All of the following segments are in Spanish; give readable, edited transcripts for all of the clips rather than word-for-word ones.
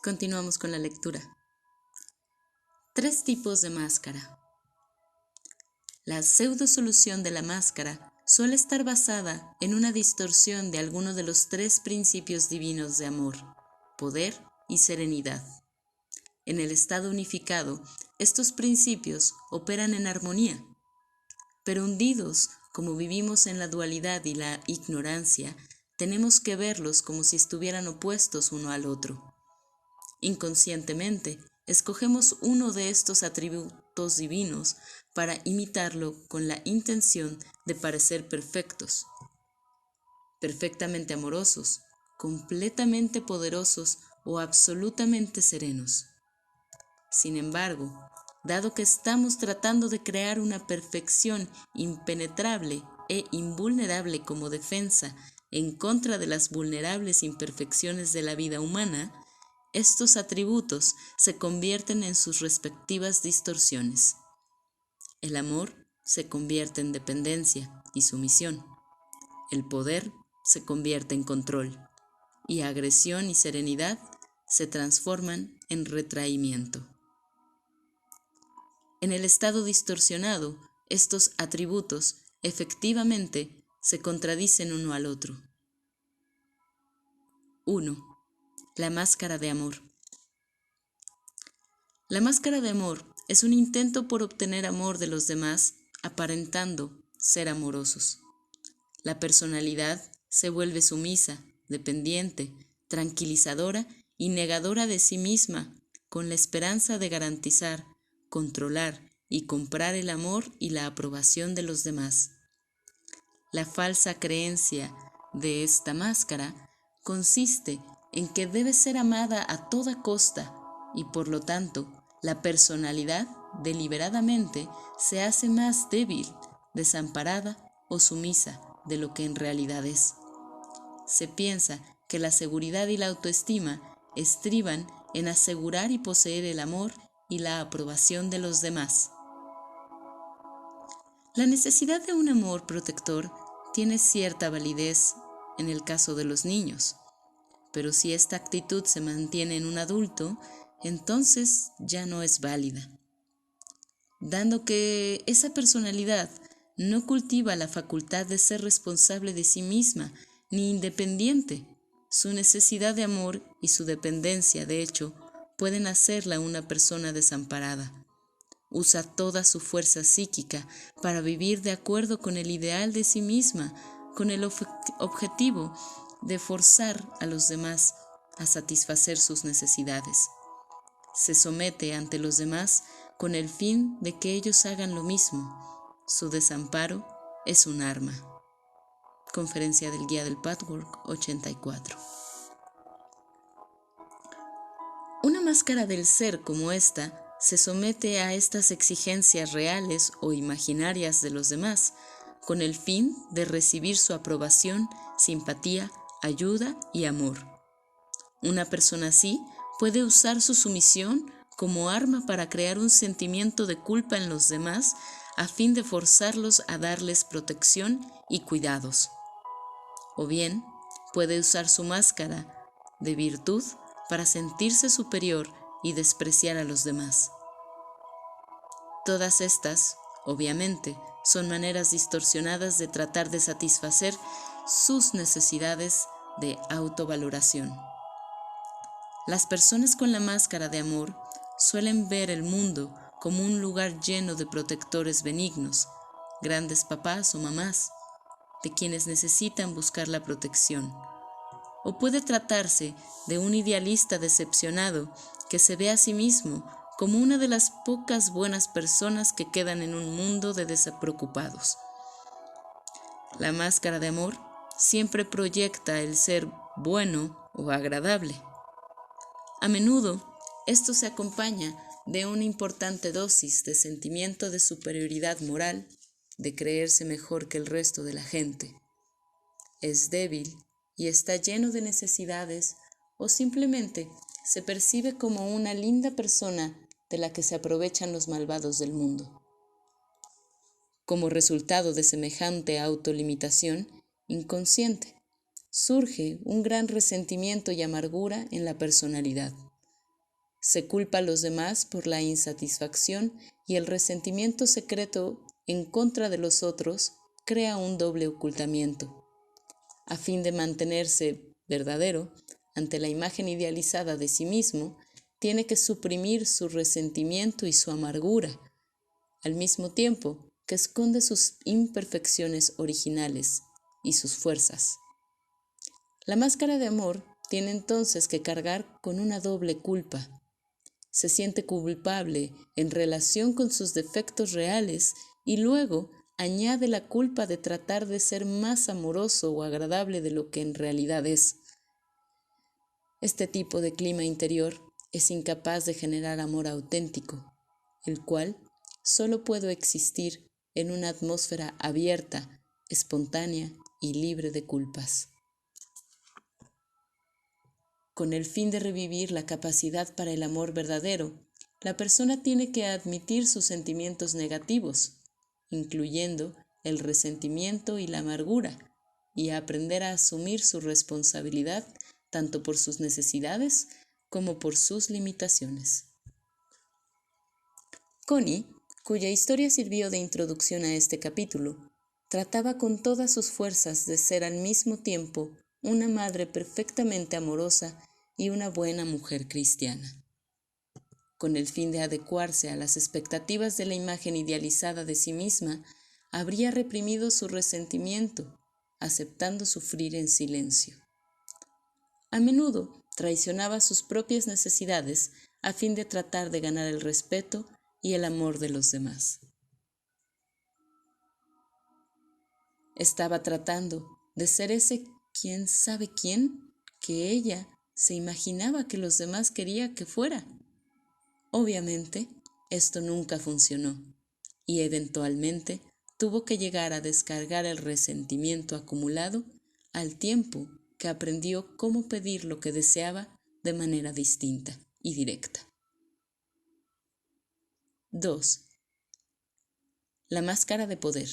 Continuamos con la lectura. 3 tipos de máscara. La pseudosolución de la máscara suele estar basada en una distorsión de alguno de los 3 principios divinos de amor, poder y serenidad. En el estado unificado, estos principios operan en armonía, pero hundidos como vivimos en la dualidad y la ignorancia, tenemos que verlos como si estuvieran opuestos uno al otro. Inconscientemente, escogemos uno de estos atributos divinos para imitarlo con la intención de parecer perfectos, perfectamente amorosos, completamente poderosos o absolutamente serenos. Sin embargo, dado que estamos tratando de crear una perfección impenetrable e invulnerable como defensa en contra de las vulnerables imperfecciones de la vida humana, estos atributos se convierten en sus respectivas distorsiones. El amor se convierte en dependencia y sumisión. El poder se convierte en control. Y agresión y serenidad se transforman en retraimiento. En el estado distorsionado, estos atributos efectivamente se contradicen uno al otro. 1. La máscara de amor. La máscara de amor es un intento por obtener amor de los demás aparentando ser amorosos. La personalidad se vuelve sumisa, dependiente, tranquilizadora y negadora de sí misma con la esperanza de garantizar, controlar y comprar el amor y la aprobación de los demás. La falsa creencia de esta máscara consiste en que debe ser amada a toda costa y por lo tanto la personalidad deliberadamente se hace más débil, desamparada o sumisa de lo que en realidad es. Se piensa que la seguridad y la autoestima estriban en asegurar y poseer el amor y la aprobación de los demás. La necesidad de un amor protector tiene cierta validez en el caso de los niños, pero si esta actitud se mantiene en un adulto, entonces ya no es válida. Dado que esa personalidad no cultiva la facultad de ser responsable de sí misma ni independiente, su necesidad de amor y su dependencia, de hecho, pueden hacerla una persona desamparada. Usa toda su fuerza psíquica para vivir de acuerdo con el ideal de sí misma, con el objetivo de forzar a los demás a satisfacer sus necesidades. Se somete ante los demás con el fin de que ellos hagan lo mismo. Su desamparo es un arma. Conferencia del Guía del Patchwork 84. Una máscara del ser como esta se somete a estas exigencias reales o imaginarias de los demás, con el fin de recibir su aprobación, simpatía, ayuda y amor. Una persona así puede usar su sumisión como arma para crear un sentimiento de culpa en los demás a fin de forzarlos a darles protección y cuidados. O bien, puede usar su máscara de virtud para sentirse superior y despreciar a los demás. Todas estas, obviamente, son maneras distorsionadas de tratar de satisfacer sus necesidades de autovaloración. Las personas con la máscara de amor suelen ver el mundo como un lugar lleno de protectores benignos, grandes papás o mamás, de quienes necesitan buscar la protección. O puede tratarse de un idealista decepcionado que se ve a sí mismo como una de las pocas buenas personas que quedan en un mundo de despreocupados. La máscara de amor siempre proyecta el ser bueno o agradable. A menudo, esto se acompaña de una importante dosis de sentimiento de superioridad moral, de creerse mejor que el resto de la gente. Es débil y está lleno de necesidades o simplemente se percibe como una linda persona de la que se aprovechan los malvados del mundo. Como resultado de semejante autolimitación inconsciente, surge un gran resentimiento y amargura en la personalidad. Se culpa a los demás por la insatisfacción y el resentimiento secreto en contra de los otros crea un doble ocultamiento. A fin de mantenerse verdadero ante la imagen idealizada de sí mismo, tiene que suprimir su resentimiento y su amargura, al mismo tiempo que esconde sus imperfecciones originales y sus fuerzas. La máscara de amor tiene entonces que cargar con una doble culpa. Se siente culpable en relación con sus defectos reales y luego añade la culpa de tratar de ser más amoroso o agradable de lo que en realidad es. Este tipo de clima interior es incapaz de generar amor auténtico, el cual solo puede existir en una atmósfera abierta, espontánea y libre de culpas. Con el fin de revivir la capacidad para el amor verdadero, la persona tiene que admitir sus sentimientos negativos, incluyendo el resentimiento y la amargura, y aprender a asumir su responsabilidad tanto por sus necesidades como por sus limitaciones. Connie, cuya historia sirvió de introducción a este capítulo, trataba con todas sus fuerzas de ser al mismo tiempo una madre perfectamente amorosa y una buena mujer cristiana. Con el fin de adecuarse a las expectativas de la imagen idealizada de sí misma, habría reprimido su resentimiento, aceptando sufrir en silencio. A menudo traicionaba sus propias necesidades a fin de tratar de ganar el respeto y el amor de los demás. Estaba tratando de ser ese quién sabe quién que ella se imaginaba que los demás querían que fuera. Obviamente, esto nunca funcionó y eventualmente tuvo que llegar a descargar el resentimiento acumulado al tiempo que aprendió cómo pedir lo que deseaba de manera distinta y directa. 2. La máscara de poder.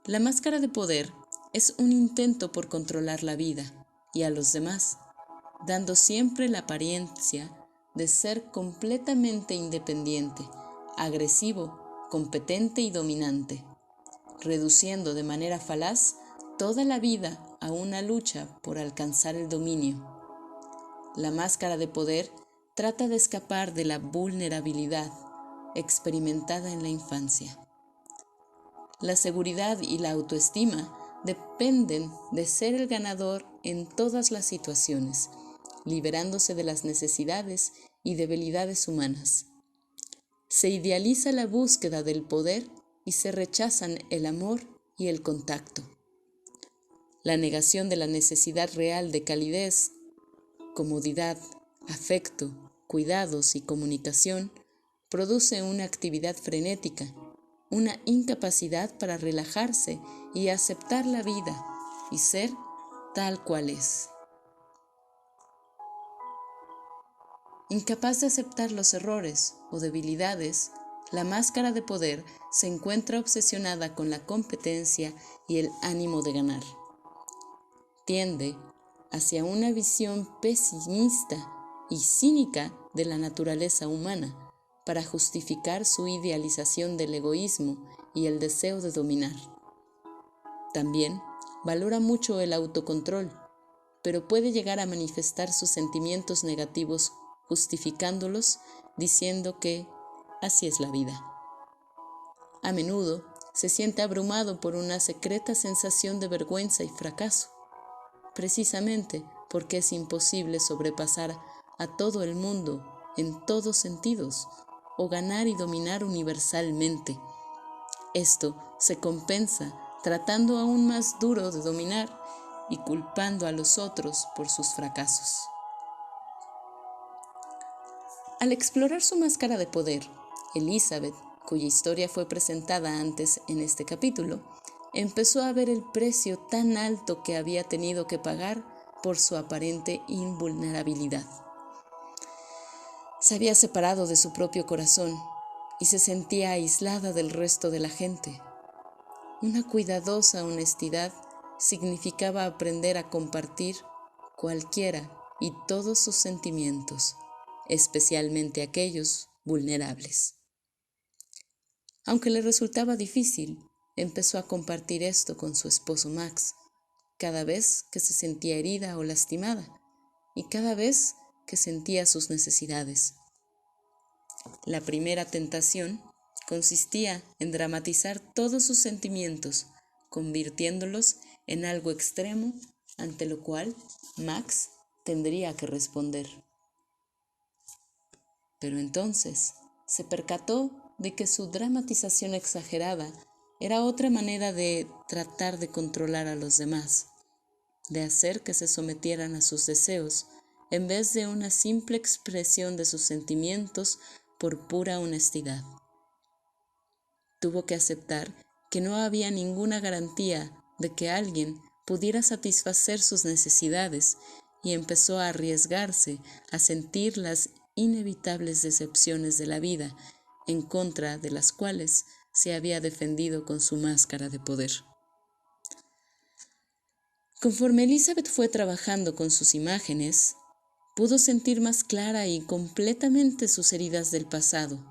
La máscara de poder es un intento por controlar la vida y a los demás, dando siempre la apariencia de ser completamente independiente, agresivo, competente y dominante, reduciendo de manera falaz toda la vida a una lucha por alcanzar el dominio. La máscara de poder trata de escapar de la vulnerabilidad experimentada en la infancia. La seguridad y la autoestima dependen de ser el ganador en todas las situaciones, liberándose de las necesidades y debilidades humanas. Se idealiza la búsqueda del poder y se rechazan el amor y el contacto. La negación de la necesidad real de calidez, comodidad, afecto, cuidados y comunicación produce una actividad frenética, una incapacidad para relajarse y aceptar la vida y ser tal cual es. Incapaz de aceptar los errores o debilidades, la máscara de poder se encuentra obsesionada con la competencia y el ánimo de ganar. Tiende hacia una visión pesimista y cínica de la naturaleza humana para justificar su idealización del egoísmo y el deseo de dominar. También valora mucho el autocontrol, pero puede llegar a manifestar sus sentimientos negativos justificándolos diciendo que así es la vida. A menudo se siente abrumado por una secreta sensación de vergüenza y fracaso, precisamente porque es imposible sobrepasar a todo el mundo en todos sentidos o ganar y dominar universalmente. Esto se compensa tratando aún más duro de dominar y culpando a los otros por sus fracasos. Al explorar su máscara de poder, Elizabeth, cuya historia fue presentada antes en este capítulo, empezó a ver el precio tan alto que había tenido que pagar por su aparente invulnerabilidad. Se había separado de su propio corazón y se sentía aislada del resto de la gente. Una cuidadosa honestidad significaba aprender a compartir cualquiera y todos sus sentimientos, especialmente aquellos vulnerables. Aunque le resultaba difícil, empezó a compartir esto con su esposo Max, cada vez que se sentía herida o lastimada, y cada vez que sentía sus necesidades. La primera tentación consistía en dramatizar todos sus sentimientos, convirtiéndolos en algo extremo ante lo cual Max tendría que responder. Pero entonces se percató de que su dramatización exagerada era otra manera de tratar de controlar a los demás, de hacer que se sometieran a sus deseos, en vez de una simple expresión de sus sentimientos por pura honestidad. Tuvo que aceptar que no había ninguna garantía de que alguien pudiera satisfacer sus necesidades y empezó a arriesgarse a sentir las inevitables decepciones de la vida en contra de las cuales se había defendido con su máscara de poder. Conforme Elizabeth fue trabajando con sus imágenes, pudo sentir más clara y completamente sus heridas del pasado,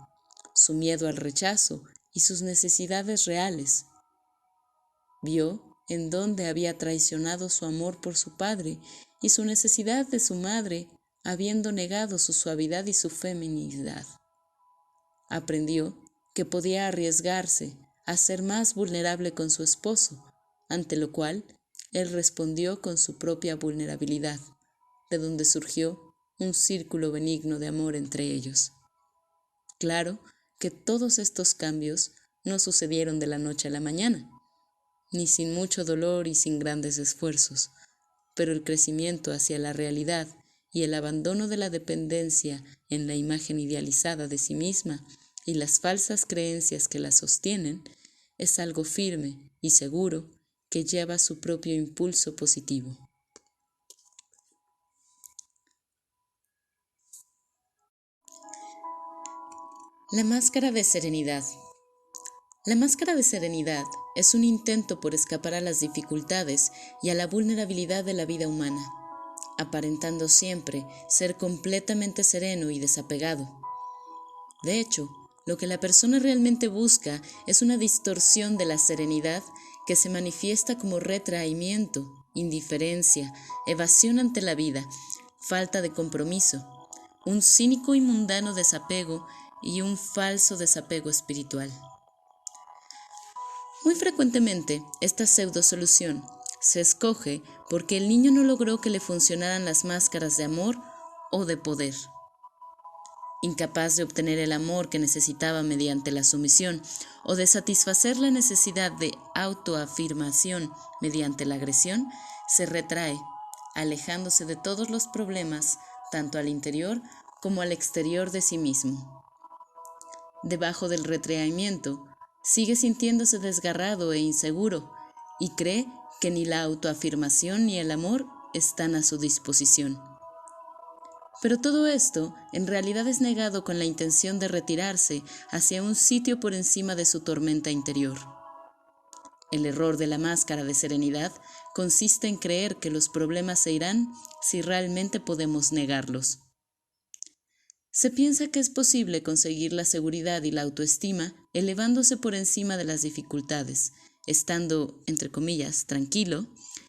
su miedo al rechazo y sus necesidades reales. Vio en dónde había traicionado su amor por su padre y su necesidad de su madre, habiendo negado su suavidad y su feminidad. Aprendió que podía arriesgarse a ser más vulnerable con su esposo, ante lo cual él respondió con su propia vulnerabilidad, de donde surgió un círculo benigno de amor entre ellos. Claro que todos estos cambios no sucedieron de la noche a la mañana, ni sin mucho dolor y sin grandes esfuerzos, pero el crecimiento hacia la realidad y el abandono de la dependencia en la imagen idealizada de sí misma y las falsas creencias que la sostienen es algo firme y seguro que lleva su propio impulso positivo. La máscara de serenidad. La máscara de serenidad es un intento por escapar a las dificultades y a la vulnerabilidad de la vida humana, aparentando siempre ser completamente sereno y desapegado. De hecho, lo que la persona realmente busca es una distorsión de la serenidad que se manifiesta como retraimiento, indiferencia, evasión ante la vida, falta de compromiso, un cínico y mundano desapego y un falso desapego espiritual. Muy frecuentemente, esta pseudo-solución se escoge porque el niño no logró que le funcionaran las máscaras de amor o de poder. Incapaz de obtener el amor que necesitaba mediante la sumisión o de satisfacer la necesidad de autoafirmación mediante la agresión, se retrae, alejándose de todos los problemas, tanto al interior como al exterior de sí mismo. Debajo del retraimiento, sigue sintiéndose desgarrado e inseguro y cree que ni la autoafirmación ni el amor están a su disposición. Pero todo esto en realidad es negado con la intención de retirarse hacia un sitio por encima de su tormenta interior. El error de la máscara de serenidad consiste en creer que los problemas se irán si realmente podemos negarlos. Se piensa que es posible conseguir la seguridad y la autoestima elevándose por encima de las dificultades, estando, entre comillas, tranquilo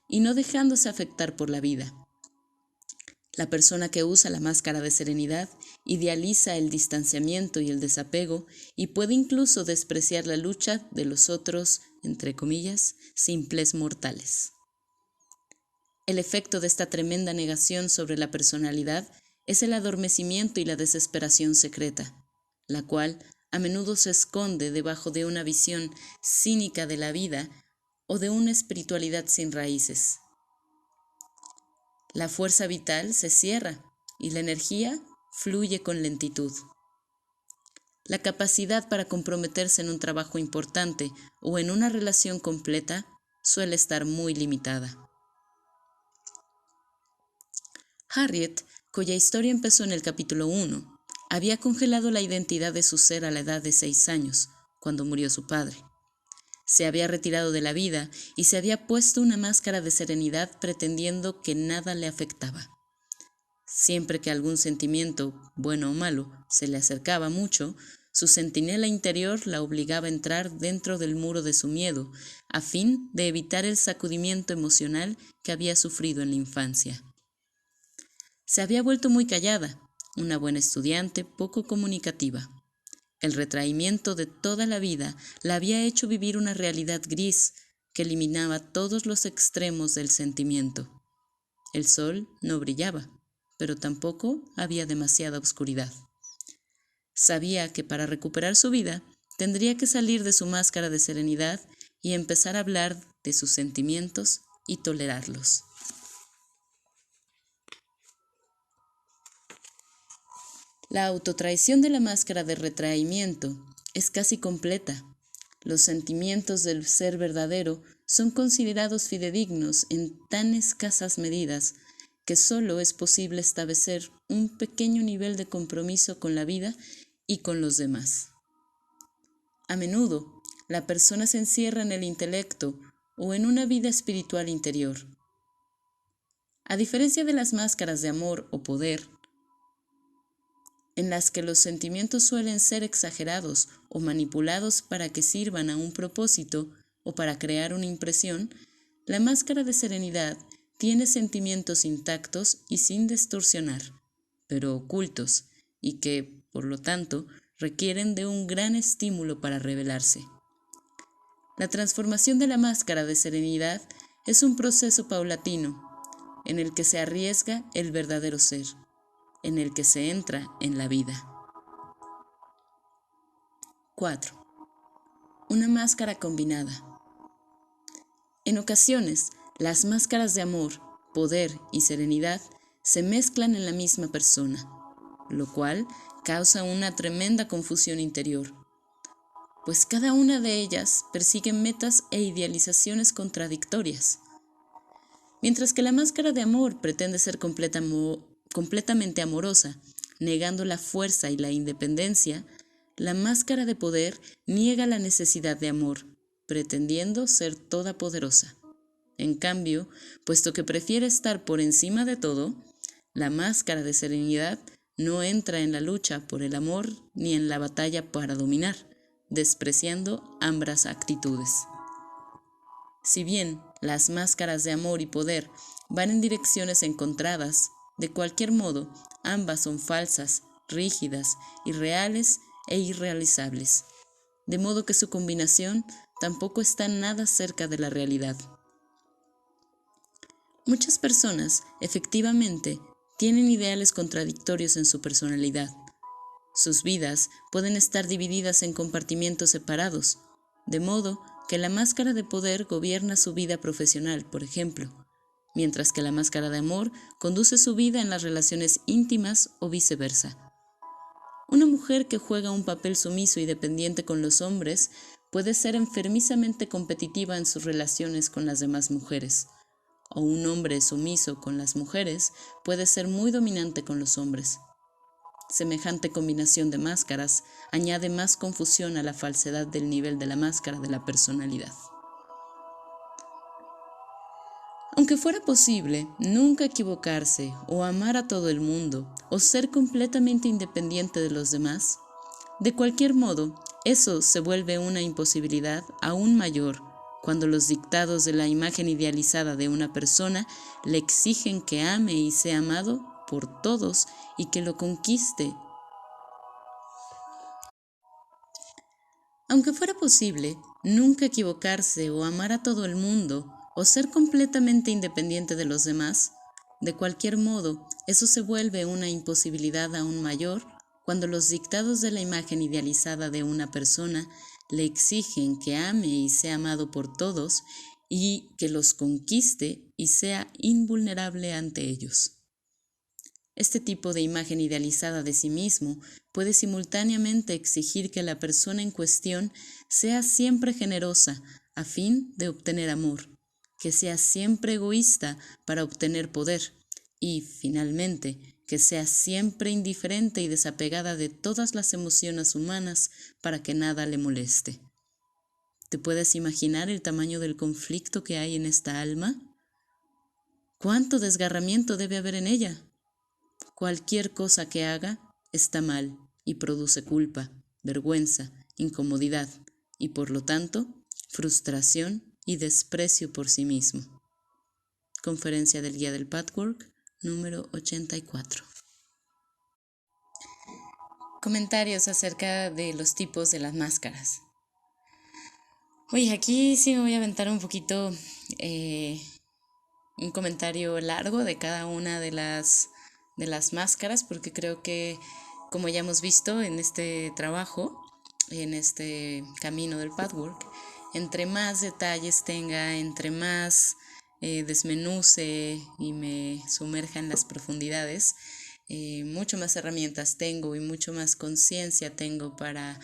y no dejándose afectar por la vida. La persona que usa la máscara de serenidad idealiza el distanciamiento y el desapego y puede incluso despreciar la lucha de los otros, entre comillas, simples mortales. El efecto de esta tremenda negación sobre la personalidad es el adormecimiento y la desesperación secreta, la cual a menudo se esconde debajo de una visión cínica de la vida o de una espiritualidad sin raíces. La fuerza vital se cierra y la energía fluye con lentitud. La capacidad para comprometerse en un trabajo importante o en una relación completa suele estar muy limitada. Harriet, cuya historia empezó en el capítulo 1, había congelado la identidad de su ser a la edad de 6 años, cuando murió su padre. Se había retirado de la vida y se había puesto una máscara de serenidad pretendiendo que nada le afectaba. Siempre que algún sentimiento, bueno o malo, se le acercaba mucho, su centinela interior la obligaba a entrar dentro del muro de su miedo, a fin de evitar el sacudimiento emocional que había sufrido en la infancia. Se había vuelto muy callada, una buena estudiante, poco comunicativa. El retraimiento de toda la vida la había hecho vivir una realidad gris que eliminaba todos los extremos del sentimiento. El sol no brillaba, pero tampoco había demasiada oscuridad. Sabía que para recuperar su vida tendría que salir de su máscara de serenidad y empezar a hablar de sus sentimientos y tolerarlos. La autotraición de la máscara de retraimiento es casi completa. Los sentimientos del ser verdadero son considerados fidedignos en tan escasas medidas que solo es posible establecer un pequeño nivel de compromiso con la vida y con los demás. A menudo, la persona se encierra en el intelecto o en una vida espiritual interior. A diferencia de las máscaras de amor o poder, en las que los sentimientos suelen ser exagerados o manipulados para que sirvan a un propósito o para crear una impresión, la máscara de serenidad tiene sentimientos intactos y sin distorsionar, pero ocultos, y que, por lo tanto, requieren de un gran estímulo para revelarse. La transformación de la máscara de serenidad es un proceso paulatino, en el que se arriesga el verdadero ser, en el que se entra en la vida. 4. Una máscara combinada. En ocasiones, las máscaras de amor, poder y serenidad se mezclan en la misma persona, lo cual causa una tremenda confusión interior, pues cada una de ellas persigue metas e idealizaciones contradictorias. Mientras que la máscara de amor pretende ser completamente amorosa, negando la fuerza y la independencia, la máscara de poder niega la necesidad de amor, pretendiendo ser todopoderosa. En cambio, puesto que prefiere estar por encima de todo, la máscara de serenidad no entra en la lucha por el amor ni en la batalla para dominar, despreciando ambas actitudes. Si bien las máscaras de amor y poder van en direcciones encontradas, de cualquier modo, ambas son falsas, rígidas, irreales e irrealizables, de modo que su combinación tampoco está nada cerca de la realidad. Muchas personas, efectivamente, tienen ideales contradictorios en su personalidad. Sus vidas pueden estar divididas en compartimientos separados, de modo que la máscara de poder gobierna su vida profesional, por ejemplo, mientras que la máscara de amor conduce su vida en las relaciones íntimas o viceversa. Una mujer que juega un papel sumiso y dependiente con los hombres puede ser enfermizamente competitiva en sus relaciones con las demás mujeres, o un hombre sumiso con las mujeres puede ser muy dominante con los hombres. Semejante combinación de máscaras añade más confusión a la falsedad del nivel de la máscara de la personalidad. Aunque fuera posible nunca equivocarse o amar a todo el mundo o ser completamente independiente de los demás, de cualquier modo, eso se vuelve una imposibilidad aún mayor cuando los dictados de la imagen idealizada de una persona le exigen que ame y sea amado por todos y que lo conquiste. Aunque fuera posible nunca equivocarse o amar a todo el mundo o ser completamente independiente de los demás, de cualquier modo, eso se vuelve una imposibilidad aún mayor cuando los dictados de la imagen idealizada de una persona le exigen que ame y sea amado por todos y que los conquiste y sea invulnerable ante ellos. Este tipo de imagen idealizada de sí mismo puede simultáneamente exigir que la persona en cuestión sea siempre generosa a fin de obtener amor, que sea siempre egoísta para obtener poder y, finalmente, que sea siempre indiferente y desapegada de todas las emociones humanas para que nada le moleste. ¿Te puedes imaginar el tamaño del conflicto que hay en esta alma? ¿Cuánto desgarramiento debe haber en ella? cualquier cosa que haga está mal y produce culpa, vergüenza, incomodidad y por lo tanto frustración y desprecio por sí mismo. Conferencia del Guía del Patchwork, número 84. Comentarios acerca de los tipos de las máscaras. Oye, aquí sí me voy a aventar un poquito un comentario largo de cada una de las máscaras, porque creo que, como ya hemos visto en este trabajo, en este camino del patchwork, entre más detalles tenga, entre más desmenuce y me sumerja en las profundidades, mucho más herramientas tengo y mucho más conciencia tengo para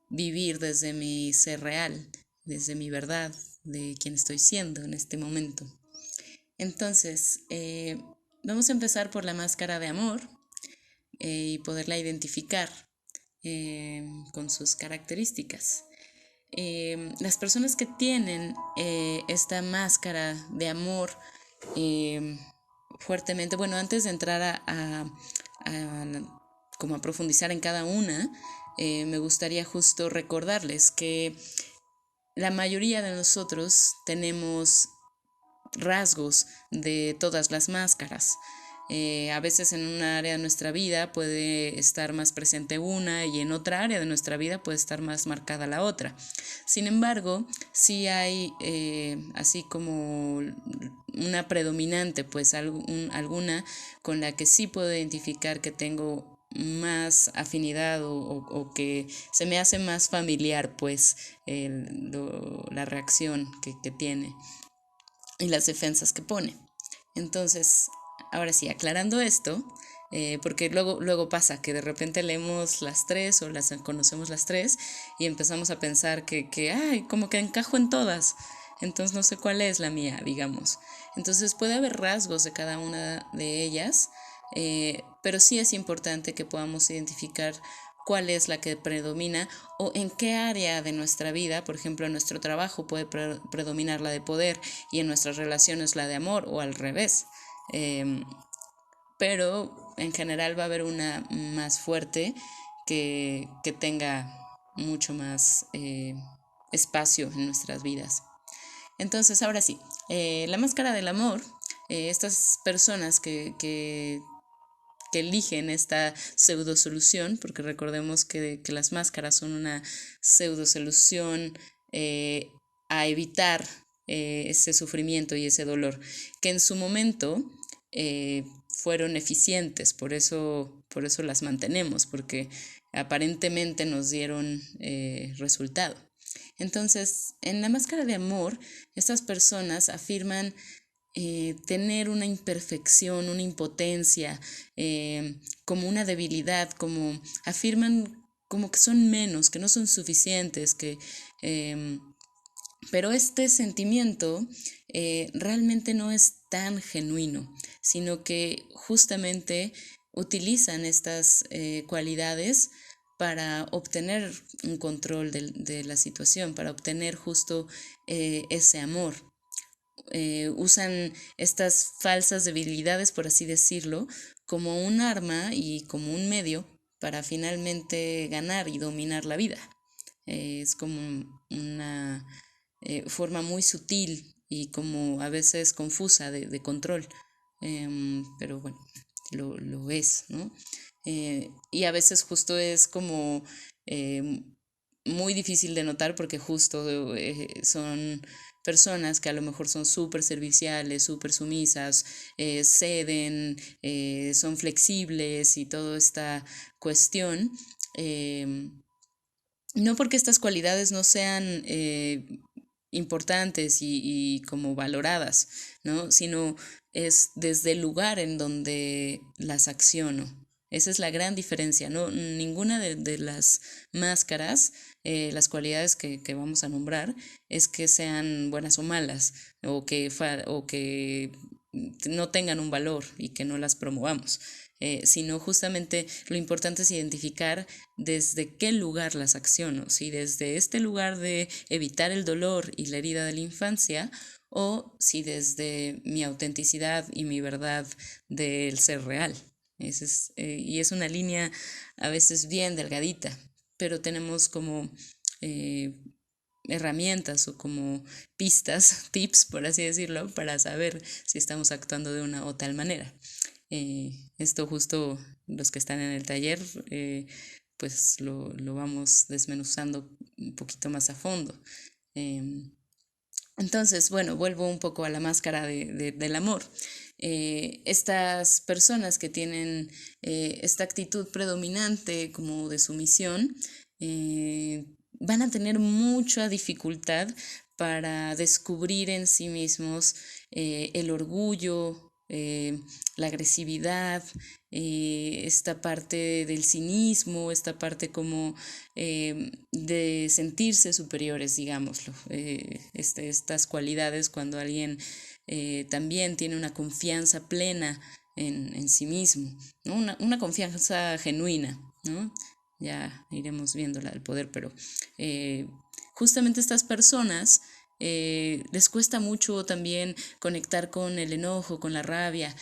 vivir desde mi ser real, desde mi verdad, de quien estoy siendo en este momento. Entonces, vamos a empezar por la máscara de amor y poderla identificar con sus características. Las personas que tienen esta máscara de amor fuertemente, bueno, antes de entrar como a profundizar en cada una, me gustaría justo recordarles que la mayoría de nosotros tenemos rasgos de todas las máscaras. A veces en una área de nuestra vida puede estar más presente una y en otra área de nuestra vida puede estar más marcada la otra. Sin embargo, sí hay así como una predominante, pues alguna con la que sí puedo identificar que tengo más afinidad o que se me hace más familiar, pues la reacción que tiene y las defensas que pone. Entonces, ahora sí, aclarando esto, porque luego pasa que de repente leemos las tres o las conocemos las tres y empezamos a pensar que ay, como que encajo en todas, entonces no sé cuál es la mía, digamos. Entonces puede haber rasgos de cada una de ellas, pero sí es importante que podamos identificar cuál es la que predomina o en qué área de nuestra vida, por ejemplo, en nuestro trabajo puede predominar la de poder y en nuestras relaciones la de amor o al revés. Pero en general va a haber una más fuerte que tenga mucho más espacio en nuestras vidas. Entonces, ahora sí, la máscara del amor, estas personas que eligen esta pseudo solución, porque recordemos que las máscaras son una pseudo solución a evitar ese sufrimiento y ese dolor, que en su momento fueron eficientes, por eso las mantenemos, porque aparentemente nos dieron resultado. Entonces, en la máscara de amor, estas personas afirman tener una imperfección, una impotencia, como una debilidad, como afirman como que son menos, que no son suficientes, pero este sentimiento realmente no es tan genuino, sino que justamente utilizan estas cualidades para obtener un control de la situación, para obtener justo ese amor. Usan estas falsas debilidades, por así decirlo, como un arma y como un medio para finalmente ganar y dominar la vida. Es como una forma muy sutil y como a veces confusa de control, pero bueno, lo es, ¿no? Y a veces justo es como muy difícil de notar porque justo son personas que a lo mejor son súper serviciales, súper sumisas, ceden, son flexibles y toda esta cuestión. No porque estas cualidades no sean importantes y como valoradas, ¿no? Sino es desde el lugar en donde las acciono. Esa es la gran diferencia, ¿no? Ninguna de las máscaras, las cualidades que vamos a nombrar, es que sean buenas o malas, o que no tengan un valor y que no las promovamos. Sino justamente lo importante es identificar desde qué lugar las acciono, si desde este lugar de evitar el dolor y la herida de la infancia, o si desde mi autenticidad y mi verdad del ser real. Y es una línea a veces bien delgadita, pero tenemos como herramientas o como pistas, tips, por así decirlo, para saber si estamos actuando de una o tal manera. Esto justo los que están en el taller, pues lo vamos desmenuzando un poquito más a fondo. Entonces, bueno, vuelvo un poco a la máscara del amor. Estas personas que tienen esta actitud predominante como de sumisión, van a tener mucha dificultad para descubrir en sí mismos el orgullo, la agresividad, esta parte del cinismo, esta parte como de sentirse superiores, digámoslo. Estas cualidades cuando alguien también tiene una confianza plena en sí mismo, ¿no? Una confianza genuina, ¿no? Ya iremos viendo el poder, pero justamente estas personas les cuesta mucho también conectar con el enojo, con la rabia,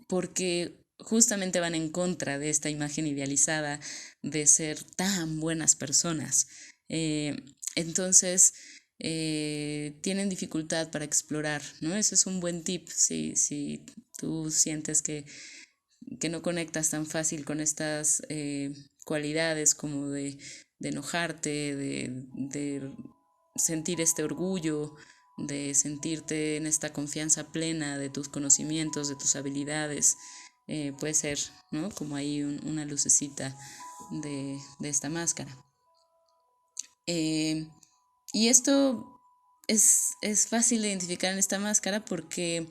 porque justamente van en contra de esta imagen idealizada de ser tan buenas personas. Entonces, tienen dificultad para explorar, ¿no? Ese es un buen tip si tú sientes que no conectas tan fácil con estas cualidades como de enojarte, de sentir este orgullo, de sentirte en esta confianza plena de tus conocimientos, de tus habilidades. Puede ser, ¿no? Como ahí una lucecita de esta máscara. Y esto es fácil de identificar en esta máscara porque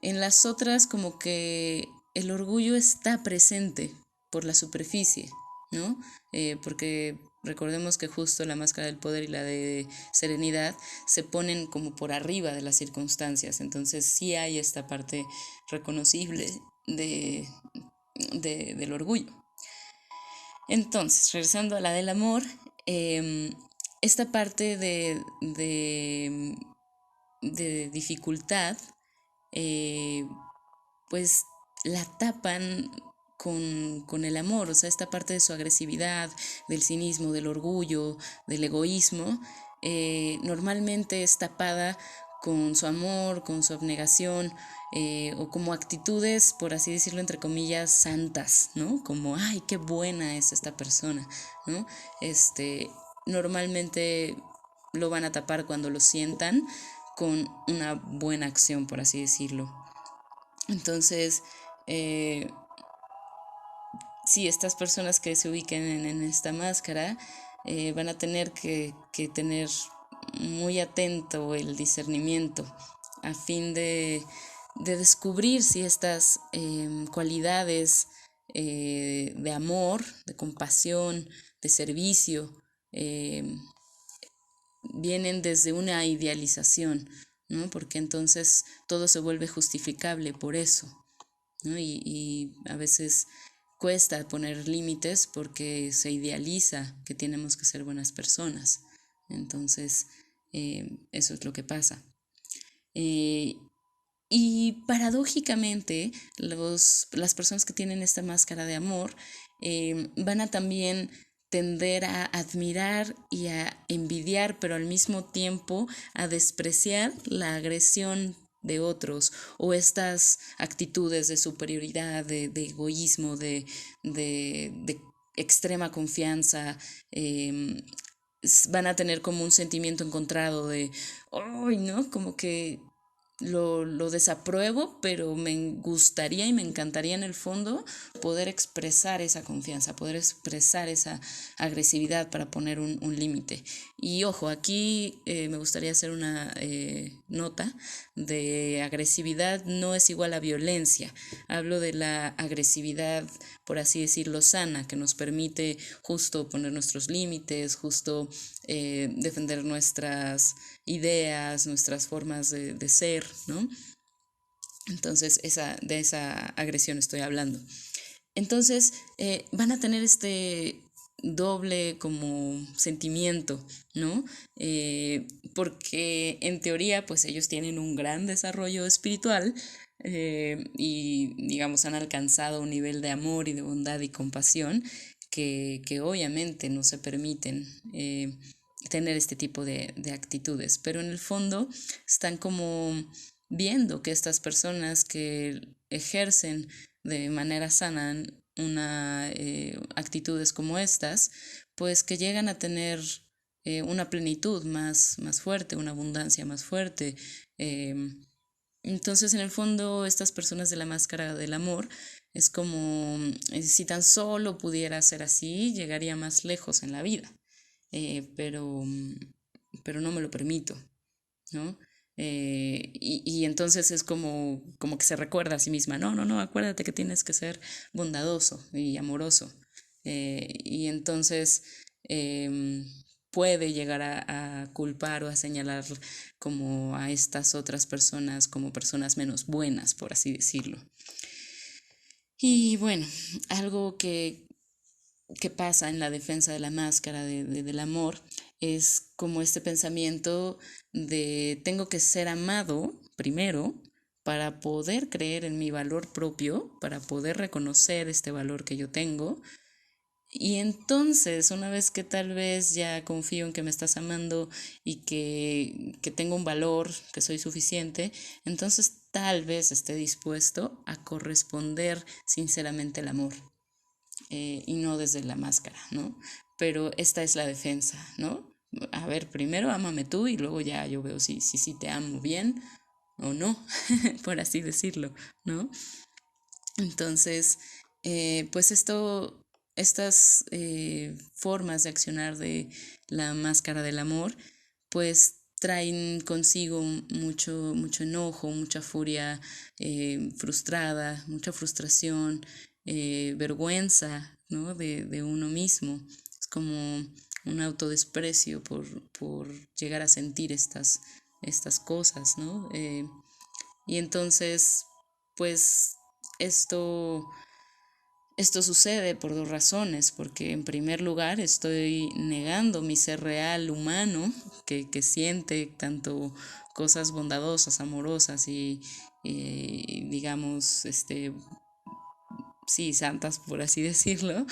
en las otras como que el orgullo está presente por la superficie, ¿no? Porque recordemos que justo la máscara del poder y la de serenidad se ponen como por arriba de las circunstancias, entonces sí hay esta parte reconocible del orgullo. Entonces, regresando a la del amor, esta parte de dificultad, pues la tapan con el amor, o sea, esta parte de su agresividad, del cinismo, del orgullo, del egoísmo, normalmente es tapada con su amor, con su abnegación, o como actitudes, por así decirlo, entre comillas, santas, ¿no? Como, ay, qué buena es esta persona, ¿no? Normalmente lo van a tapar cuando lo sientan con una buena acción, por así decirlo. Entonces, sí, estas personas que se ubiquen en esta máscara van a tener que tener muy atento el discernimiento a fin de descubrir si estas cualidades de amor, de compasión, de servicio, vienen desde una idealización, ¿no? Porque entonces todo se vuelve justificable por eso, ¿no? Y a veces cuesta poner límites porque se idealiza que tenemos que ser buenas personas. Entonces, eso es lo que pasa. Y paradójicamente, las personas que tienen esta máscara de amor van a también tender a admirar y a envidiar, pero al mismo tiempo a despreciar la agresión de otros o estas actitudes de superioridad, de egoísmo, de extrema confianza. Van a tener como un sentimiento encontrado de, ¡ay, no! Como que lo desapruebo, pero me gustaría y me encantaría en el fondo poder expresar esa confianza, poder expresar esa agresividad para poner un límite. Y ojo, aquí me gustaría hacer una nota de agresividad no es igual a violencia. Hablo de la agresividad, por así decirlo, sana, que nos permite justo poner nuestros límites, justo defender nuestras ideas, nuestras formas de ser, ¿no? Entonces, de esa agresión estoy hablando. Entonces, van a tener doble como sentimiento, ¿no? Porque en teoría pues ellos tienen un gran desarrollo espiritual y digamos han alcanzado un nivel de amor y de bondad y compasión que obviamente no se permiten tener este tipo de actitudes, pero en el fondo están como viendo que estas personas que ejercen de manera sana actitudes como estas, pues que llegan a tener una plenitud más fuerte, una abundancia más fuerte. Eh, entonces, en el fondo, estas personas de la máscara del amor es como si tan solo pudiera ser así, llegaría más lejos en la vida. Pero no me lo permito, ¿no? Y entonces es como que se recuerda a sí misma, no, acuérdate que tienes que ser bondadoso y amoroso. Y entonces eh, puede llegar a culpar o a señalar como a estas otras personas como personas menos buenas, por así decirlo. Y bueno, algo que pasa en la defensa de la máscara del amor es como este pensamiento de tengo que ser amado primero para poder creer en mi valor propio, para poder reconocer este valor que yo tengo. Y entonces, una vez que tal vez ya confío en que me estás amando y que tengo un valor, que soy suficiente, entonces tal vez esté dispuesto a corresponder sinceramente el amor y no desde la máscara, ¿no? Pero esta es la defensa, ¿no? A ver, primero ámame tú y luego ya yo veo si te amo bien o no, por así decirlo, ¿no? Entonces, pues estas formas de accionar de la máscara del amor, pues traen consigo mucho enojo, mucha furia frustrada, mucha frustración, vergüenza, ¿no? de uno mismo. Es como un autodesprecio por llegar a sentir estas cosas, ¿no? Y entonces, pues esto, esto sucede por dos razones, porque en primer lugar estoy negando mi ser real humano, que siente tanto cosas bondadosas, amorosas y digamos, sí, santas, por así decirlo,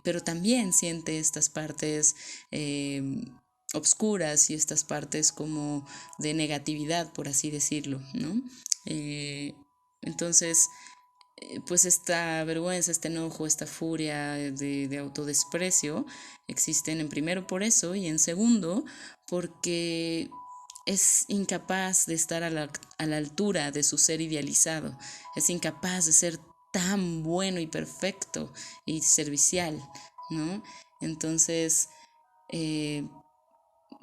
pero también siente estas partes obscuras y estas partes como de negatividad, por así decirlo, ¿no? Eh, entonces, pues esta vergüenza, este enojo, esta furia de autodesprecio existen en primero por eso y en segundo porque es incapaz de estar a la altura de su ser idealizado, es incapaz de ser tan bueno y perfecto y servicial, ¿no? Entonces, eh,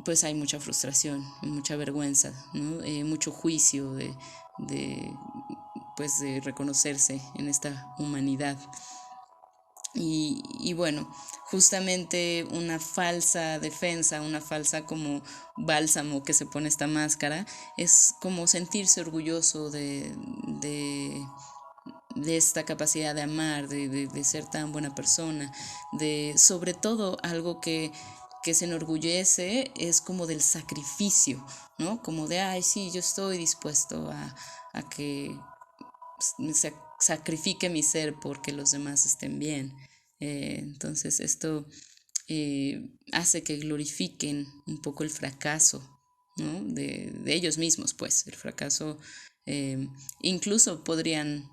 pues hay mucha frustración, mucha vergüenza, ¿no? Mucho juicio de, pues de reconocerse en esta humanidad. Y bueno, justamente una falsa defensa, una falsa como bálsamo que se pone esta máscara, es como sentirse orgulloso de esta capacidad de amar, de ser tan buena persona, de sobre todo algo que se enorgullece es como del sacrificio, ¿no? Como de, ay, sí, yo estoy dispuesto a que sacrifique mi ser porque los demás estén bien. Entonces esto hace que glorifiquen un poco el fracaso, ¿no? de ellos mismos, pues el fracaso. Incluso podrían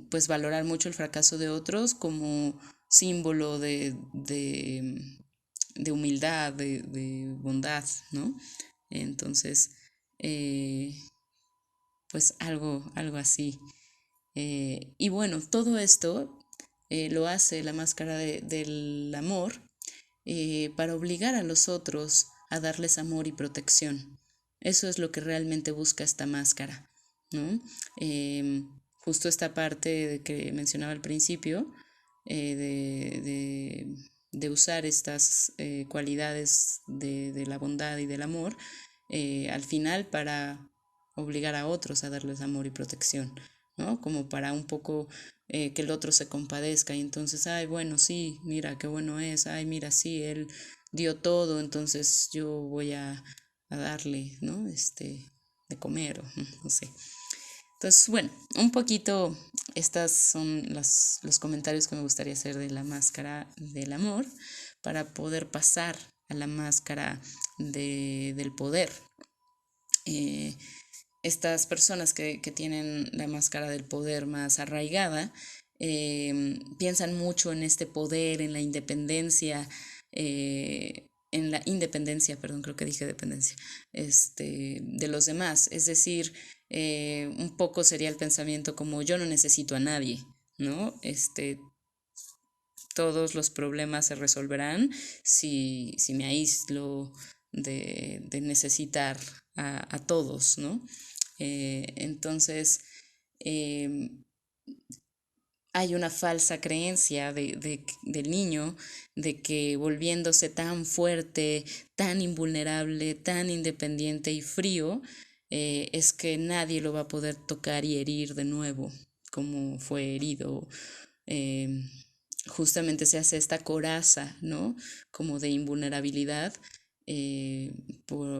pues valorar mucho el fracaso de otros como símbolo de humildad, de bondad, ¿no? Entonces, pues algo así. Y bueno, todo esto lo hace la máscara del amor para obligar a los otros a darles amor y protección. Eso es lo que realmente busca esta máscara, ¿no? Justo esta parte de que mencionaba al principio, de usar estas cualidades de la bondad y del amor, al final para obligar a otros a darles amor y protección, ¿no? Como para un poco que el otro se compadezca y entonces, ay, bueno, sí, mira, qué bueno es, ay, mira, sí, él dio todo, entonces yo voy a darle, ¿no? De comer o no sé. Entonces, bueno, un poquito estas son los comentarios que me gustaría hacer de la máscara del amor para poder pasar a la máscara del poder. Eh, Estas personas que tienen la máscara del poder más arraigada piensan mucho en este poder, en la independencia, perdón, creo que dije dependencia, de los demás. Es decir, un poco sería el pensamiento como yo no necesito a nadie, ¿no? Todos los problemas se resolverán si me aíslo de necesitar a todos, ¿no? Entonces, eh, hay una falsa creencia del niño de que volviéndose tan fuerte, tan invulnerable, tan independiente y frío, es que nadie lo va a poder tocar y herir de nuevo, como fue herido. Eh, Justamente se hace esta coraza, ¿no? Como de invulnerabilidad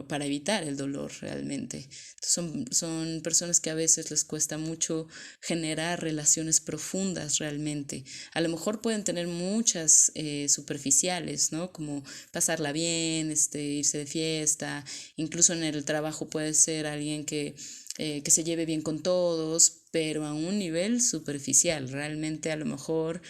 para evitar el dolor realmente. Son personas que a veces les cuesta mucho generar relaciones profundas realmente. A lo mejor pueden tener muchas superficiales, ¿no? Como pasarla bien, irse de fiesta, incluso en el trabajo puede ser alguien que se lleve bien con todos, pero a un nivel superficial. Realmente a lo mejor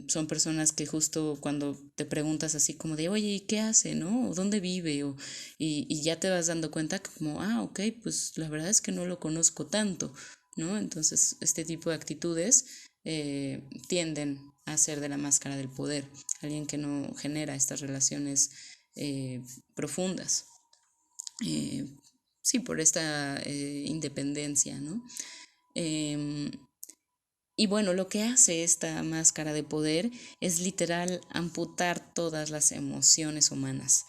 son personas que justo cuando te preguntas así como de, oye, ¿y qué hace, no? ¿O dónde vive? Y ya te vas dando cuenta que como, ok, pues la verdad es que no lo conozco tanto, ¿no? Entonces, este tipo de actitudes tienden a ser de la máscara del poder, alguien que no genera estas relaciones profundas. Eh, sí, por esta independencia, ¿no? Eh, y bueno, lo que hace esta máscara de poder es literal amputar todas las emociones humanas.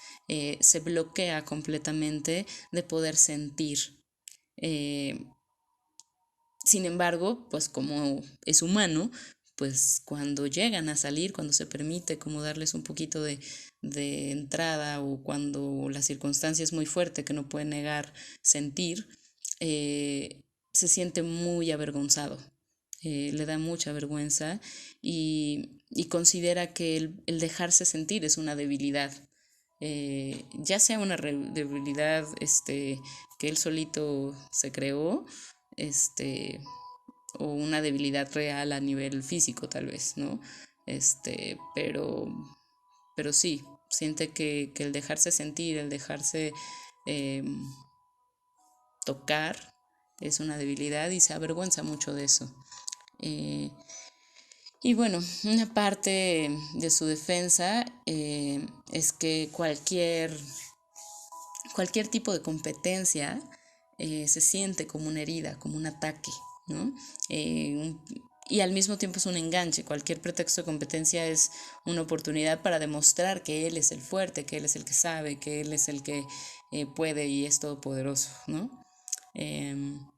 Se bloquea completamente de poder sentir. Eh, Sin embargo, pues como es humano, pues cuando llegan a salir, cuando se permite como darles un poquito de entrada o cuando la circunstancia es muy fuerte que no puede negar sentir, se siente muy avergonzado. Le da mucha vergüenza y considera que el dejarse sentir es una debilidad. Ya sea una debilidad que él solito se creó, este, o una debilidad real a nivel físico tal vez, ¿no? Pero sí, siente que el dejarse sentir, el dejarse eh, tocar es una debilidad y se avergüenza mucho de eso. Eh, y bueno, una parte de su defensa es que cualquier tipo de competencia se siente como una herida, como un ataque, ¿no? Y al mismo tiempo es un enganche. Cualquier pretexto de competencia es una oportunidad para demostrar que él es el fuerte, que él es el que sabe, que él es el que puede y es todopoderoso, ¿no? En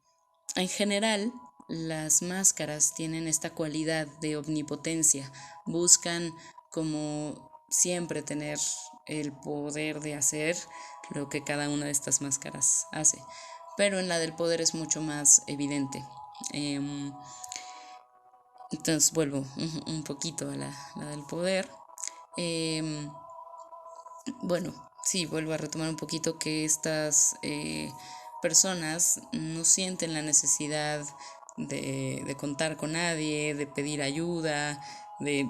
general, las máscaras tienen esta cualidad de omnipotencia. Buscan como siempre tener el poder de hacer lo que cada una de estas máscaras hace. Pero en la del poder es mucho más evidente. Entonces vuelvo un poquito a la del poder. Eh, bueno, sí, vuelvo a retomar un poquito que estas personas no sienten la necesidad de contar con nadie, de pedir ayuda, de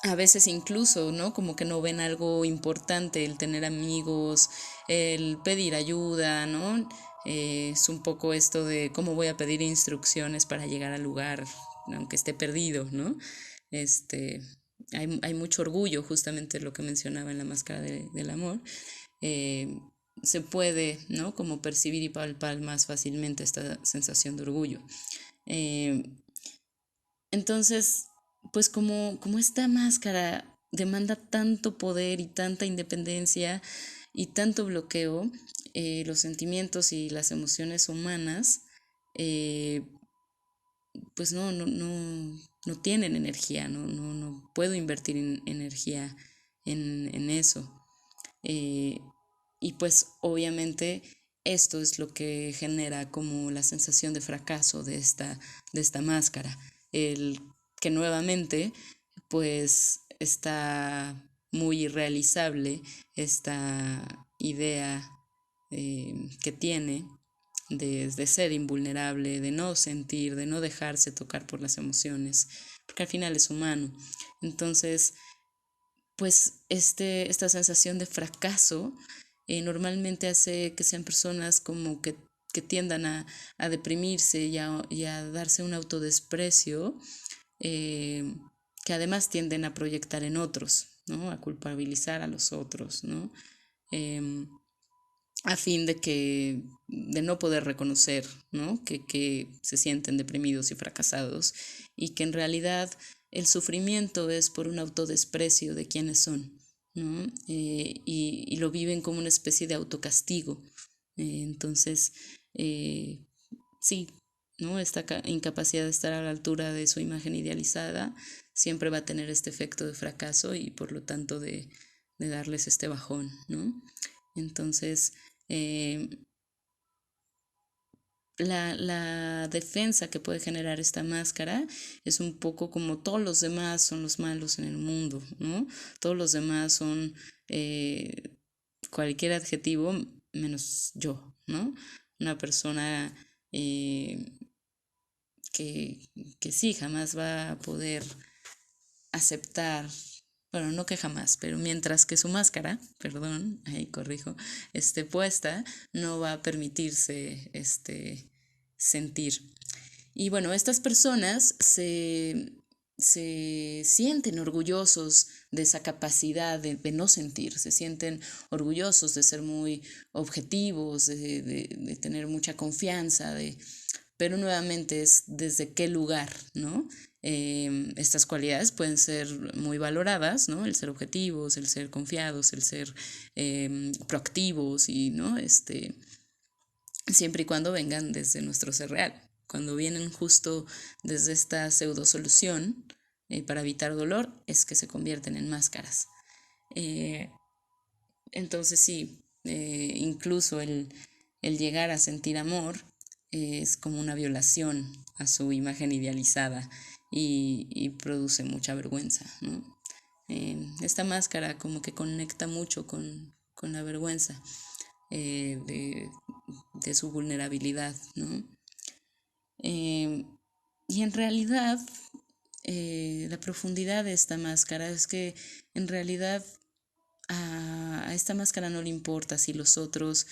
a veces incluso, ¿no? Como que no ven algo importante el tener amigos, el pedir ayuda, ¿no? Es un poco esto de cómo voy a pedir instrucciones para llegar al lugar, aunque esté perdido, ¿no? Este, hay mucho orgullo, justamente lo que mencionaba en la máscara del amor. Eh, Se puede, ¿no? Como percibir y palpar más fácilmente esta sensación de orgullo. Eh, entonces, pues como esta máscara demanda tanto poder y tanta independencia y tanto bloqueo, los sentimientos y las emociones humanas pues no tienen energía, no puedo invertir en energía en eso. Y pues obviamente esto es lo que genera como la sensación de fracaso de esta máscara. El que nuevamente pues está muy irrealizable esta idea que tiene de ser invulnerable, de no sentir, de no dejarse tocar por las emociones, porque al final es humano. Entonces, pues esta sensación de fracaso normalmente hace que sean personas como que tiendan a deprimirse y a darse un autodesprecio, eh, que además tienden a proyectar en otros, ¿no? A culpabilizar a los otros, ¿no? Eh, a fin de no poder reconocer, ¿no? Que se sienten deprimidos y fracasados y que en realidad el sufrimiento es por un autodesprecio de quienes son, ¿no? Y lo viven como una especie de autocastigo. Entonces, sí, ¿no? Esta incapacidad de estar a la altura de su imagen idealizada siempre va a tener este efecto de fracaso y por lo tanto de darles este bajón, ¿no? Entonces, eh, la defensa que puede generar esta máscara es un poco como todos los demás son los malos en el mundo, ¿no? Todos los demás son cualquier adjetivo menos yo, ¿no? Una persona que, que sí, jamás va a poder aceptar, bueno, no que jamás, pero mientras que su máscara, perdón, ahí corrijo, esté puesta, no va a permitirse sentir. Y bueno, estas personas se sienten orgullosos de esa capacidad de no sentir, se sienten orgullosos de ser muy objetivos, de tener mucha confianza, pero nuevamente es desde qué lugar, ¿no? Estas cualidades pueden ser muy valoradas, ¿no? El ser objetivos, el ser confiados, el ser proactivos y, ¿no? Siempre y cuando vengan desde nuestro ser real. Cuando vienen justo desde esta pseudo solución para evitar dolor, es que se convierten en máscaras. Entonces sí, incluso el llegar a sentir amor es como una violación a su imagen idealizada y produce mucha vergüenza, ¿no? Esta máscara como que conecta mucho con la vergüenza de su vulnerabilidad, ¿no? Y en realidad, la profundidad de esta máscara es que en realidad a esta máscara no le importa si los otros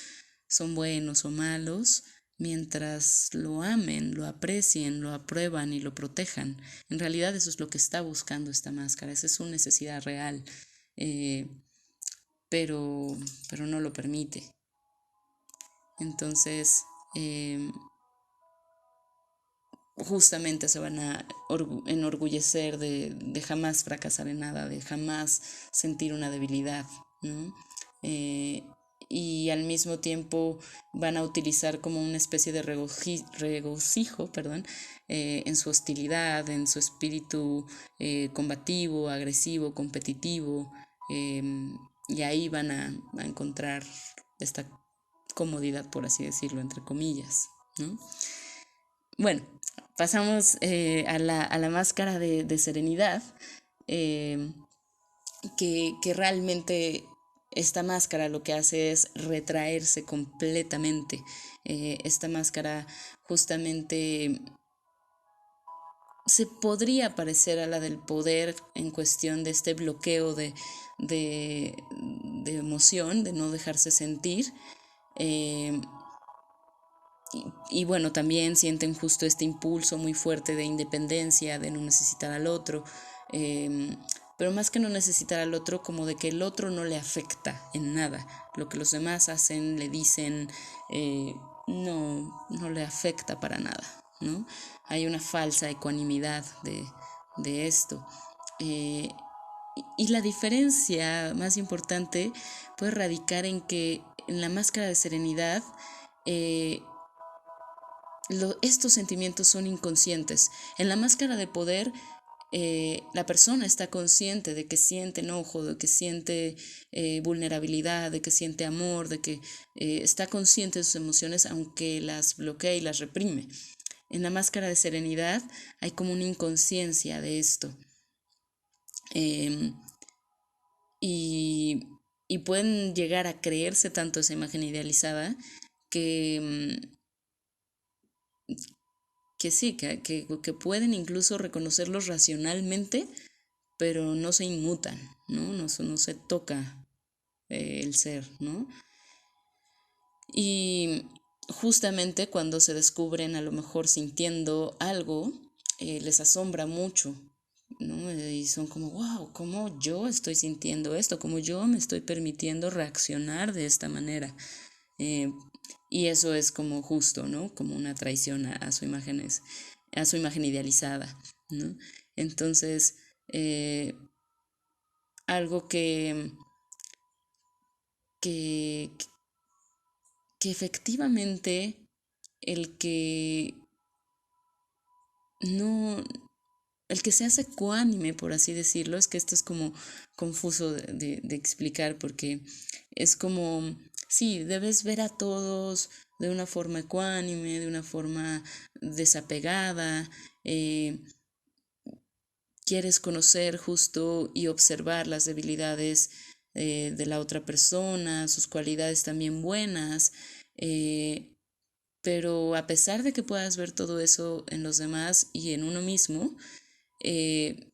son buenos o malos, mientras lo amen, lo aprecien, lo aprueban y lo protejan. En realidad eso es lo que está buscando esta máscara, esa es su necesidad real, eh, pero no lo permite. Entonces, justamente se van a enorgullecer de jamás fracasar en nada, de jamás sentir una debilidad, ¿no? Y al mismo tiempo van a utilizar como una especie de regocijo, perdón, en su hostilidad, en su espíritu combativo, agresivo, competitivo, eh, y ahí van a encontrar esta comodidad, por así decirlo, entre comillas, ¿no? Bueno, pasamos a la máscara de serenidad, eh, que realmente esta máscara lo que hace es retraerse completamente. Esta máscara justamente se podría parecer a la del poder en cuestión de este bloqueo de emoción, de no dejarse sentir. Eh, y bueno, también sienten justo este impulso muy fuerte de independencia, de no necesitar al otro, pero más que no necesitar al otro, como de que el otro no le afecta en nada. Lo que los demás hacen, le dicen, no le afecta para nada, ¿no? Hay una falsa ecuanimidad de esto. Y la diferencia más importante puede radicar en que en la máscara de serenidad, estos sentimientos son inconscientes. En la máscara de poder, la persona está consciente de que siente enojo, de que siente vulnerabilidad, de que siente amor, de que está consciente de sus emociones, aunque las bloquea y las reprime. En la máscara de serenidad hay como una inconsciencia de esto. Eh, y, y pueden llegar a creerse tanto esa imagen idealizada que, que sí, que pueden incluso reconocerlos racionalmente, pero no se inmutan, ¿no? No se toca el ser, ¿no? Y justamente cuando se descubren a lo mejor sintiendo algo, les asombra mucho, ¿no? Y son como, wow, ¿cómo yo estoy sintiendo esto? ¿Cómo yo me estoy permitiendo reaccionar de esta manera? Eh, y eso es como justo, ¿no? Como una traición a su imagen idealizada, ¿no? Entonces, algo que, que efectivamente el que no, el que se hace ecuánime, por así decirlo, es que esto es como confuso de explicar porque es como, sí, debes ver a todos de una forma ecuánime, de una forma desapegada, quieres conocer justo y observar las debilidades de la otra persona, sus cualidades también buenas, eh, pero a pesar de que puedas ver todo eso en los demás y en uno mismo,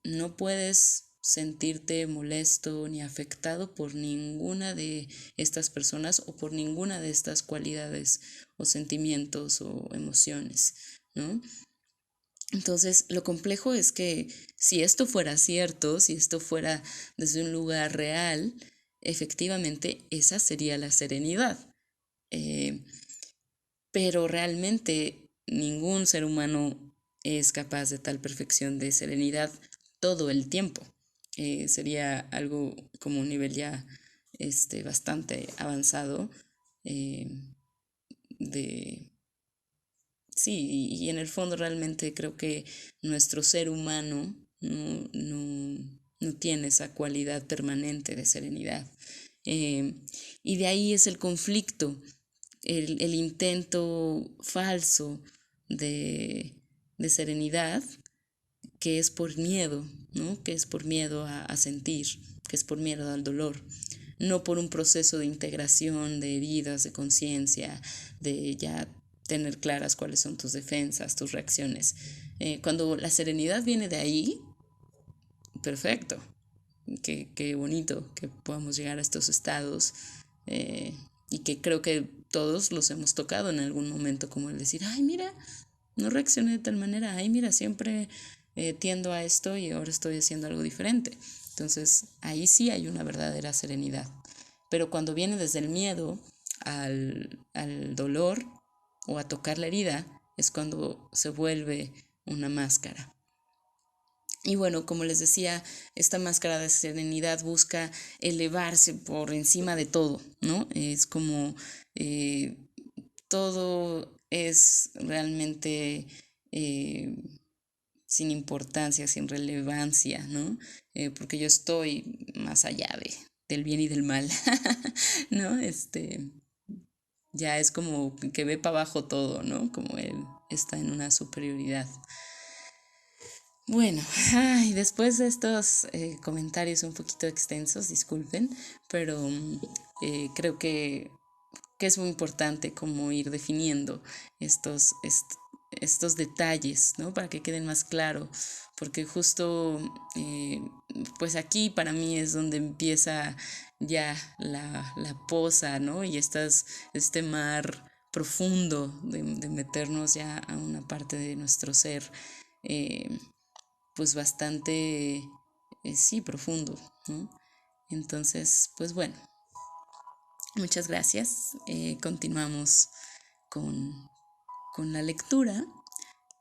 no puedes sentirte molesto ni afectado por ninguna de estas personas o por ninguna de estas cualidades o sentimientos o emociones, ¿no? Entonces, lo complejo es que si esto fuera cierto, si esto fuera desde un lugar real, efectivamente esa sería la serenidad. Eh, pero realmente ningún ser humano es capaz de tal perfección de serenidad todo el tiempo. Sería algo como un nivel ya bastante avanzado eh, de... Sí, y en el fondo realmente creo que nuestro ser humano no tiene esa cualidad permanente de serenidad. Eh, y de ahí es el conflicto, el intento falso de, de serenidad, que es por miedo, ¿no? Que es por miedo a sentir, que es por miedo al dolor, no por un proceso de integración de heridas, de conciencia, de ya tener claras cuáles son tus defensas, tus reacciones. Cuando la serenidad viene de ahí, perfecto, qué bonito que podamos llegar a estos estados y que creo que todos los hemos tocado en algún momento, como el decir, ay, mira, no reaccioné de tal manera, ay, mira, siempre tiendo a esto y ahora estoy haciendo algo diferente. Entonces, ahí sí hay una verdadera serenidad. Pero cuando viene desde el miedo al dolor o a tocar la herida, es cuando se vuelve una máscara. Y bueno, como les decía, esta máscara de serenidad busca elevarse por encima de todo, ¿no? Es como eh, todo es realmente sin importancia, sin relevancia, ¿no? Porque yo estoy más allá del bien y del mal, ¿no? Ya es como que ve para abajo todo, ¿no? Como él está en una superioridad. Bueno, ay, después de estos comentarios un poquito extensos, disculpen, pero creo que es muy importante como ir definiendo estos, estos detalles, ¿no? Para que queden más claro, porque justo, pues aquí para mí es donde empieza ya la poza, ¿no? Y este mar profundo de meternos ya a una parte de nuestro ser. Eh, pues bastante, sí, profundo, ¿no? Entonces, pues bueno, muchas gracias. Continuamos con, con la lectura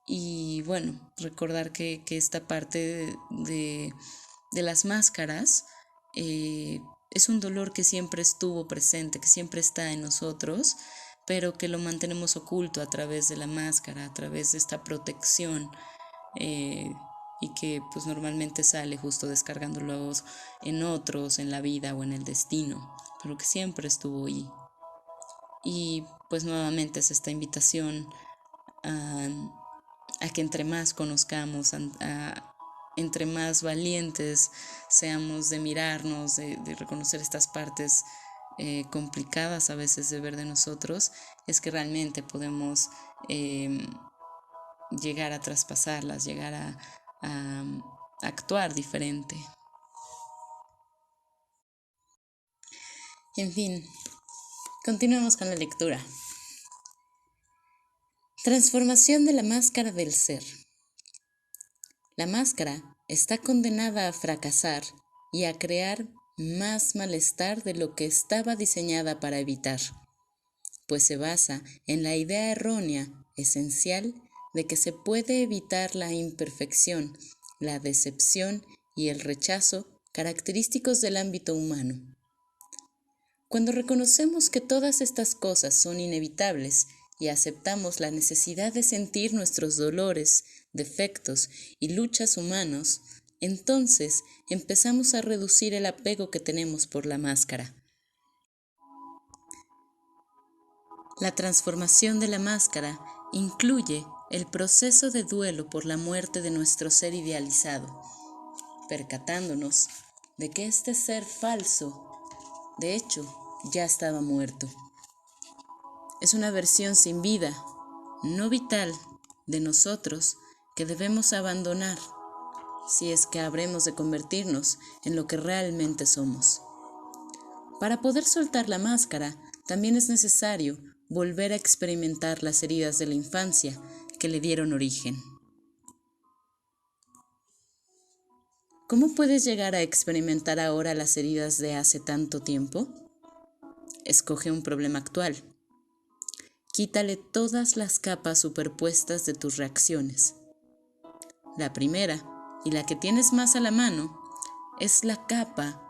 y bueno, recordar que esta parte de las máscaras es un dolor que siempre estuvo presente, que siempre está en nosotros, pero que lo mantenemos oculto a través de la máscara, a través de esta protección, y que pues normalmente sale justo descargándolos en otros, en la vida o en el destino, pero que siempre estuvo ahí. Y pues nuevamente es esta invitación a, a que entre más conozcamos, entre más valientes seamos de mirarnos, de reconocer estas partes complicadas a veces de ver de nosotros, es que realmente podemos llegar a traspasarlas, llegar a actuar diferente. En fin, continuemos con la lectura. Transformación de la máscara del ser. La máscara está condenada a fracasar y a crear más malestar de lo que estaba diseñada para evitar, pues se basa en la idea errónea, esencial, de que se puede evitar la imperfección, la decepción y el rechazo característicos del ámbito humano. Cuando reconocemos que todas estas cosas son inevitables y aceptamos la necesidad de sentir nuestros dolores, defectos y luchas humanos, entonces empezamos a reducir el apego que tenemos por la máscara. La transformación de la máscara incluye el proceso de duelo por la muerte de nuestro ser idealizado, percatándonos de que este ser falso, de hecho, ya estaba muerto. Es una versión sin vida, no vital, de nosotros que debemos abandonar si es que habremos de convertirnos en lo que realmente somos. Para poder soltar la máscara, también es necesario volver a experimentar las heridas de la infancia que le dieron origen. ¿Cómo puedes llegar a experimentar ahora las heridas de hace tanto tiempo? Escoge un problema actual. Quítale todas las capas superpuestas de tus reacciones. La primera, y la que tienes más a la mano, es la capa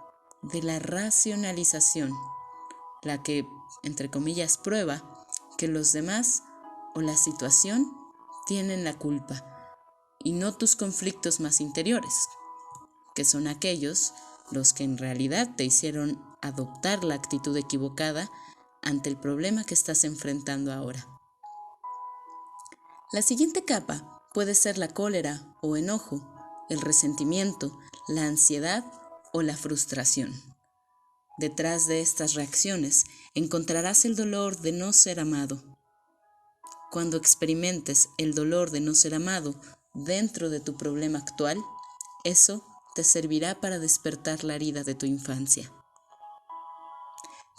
de la racionalización, la que, entre comillas, prueba que los demás o la situación tienen la culpa y no tus conflictos más interiores, que son aquellos los que en realidad te hicieron adoptar la actitud equivocada ante el problema que estás enfrentando ahora. La siguiente capa puede ser la cólera o enojo, el resentimiento, la ansiedad o la frustración. Detrás de estas reacciones encontrarás el dolor de no ser amado. Cuando experimentes el dolor de no ser amado dentro de tu problema actual, eso te servirá para despertar la herida de tu infancia.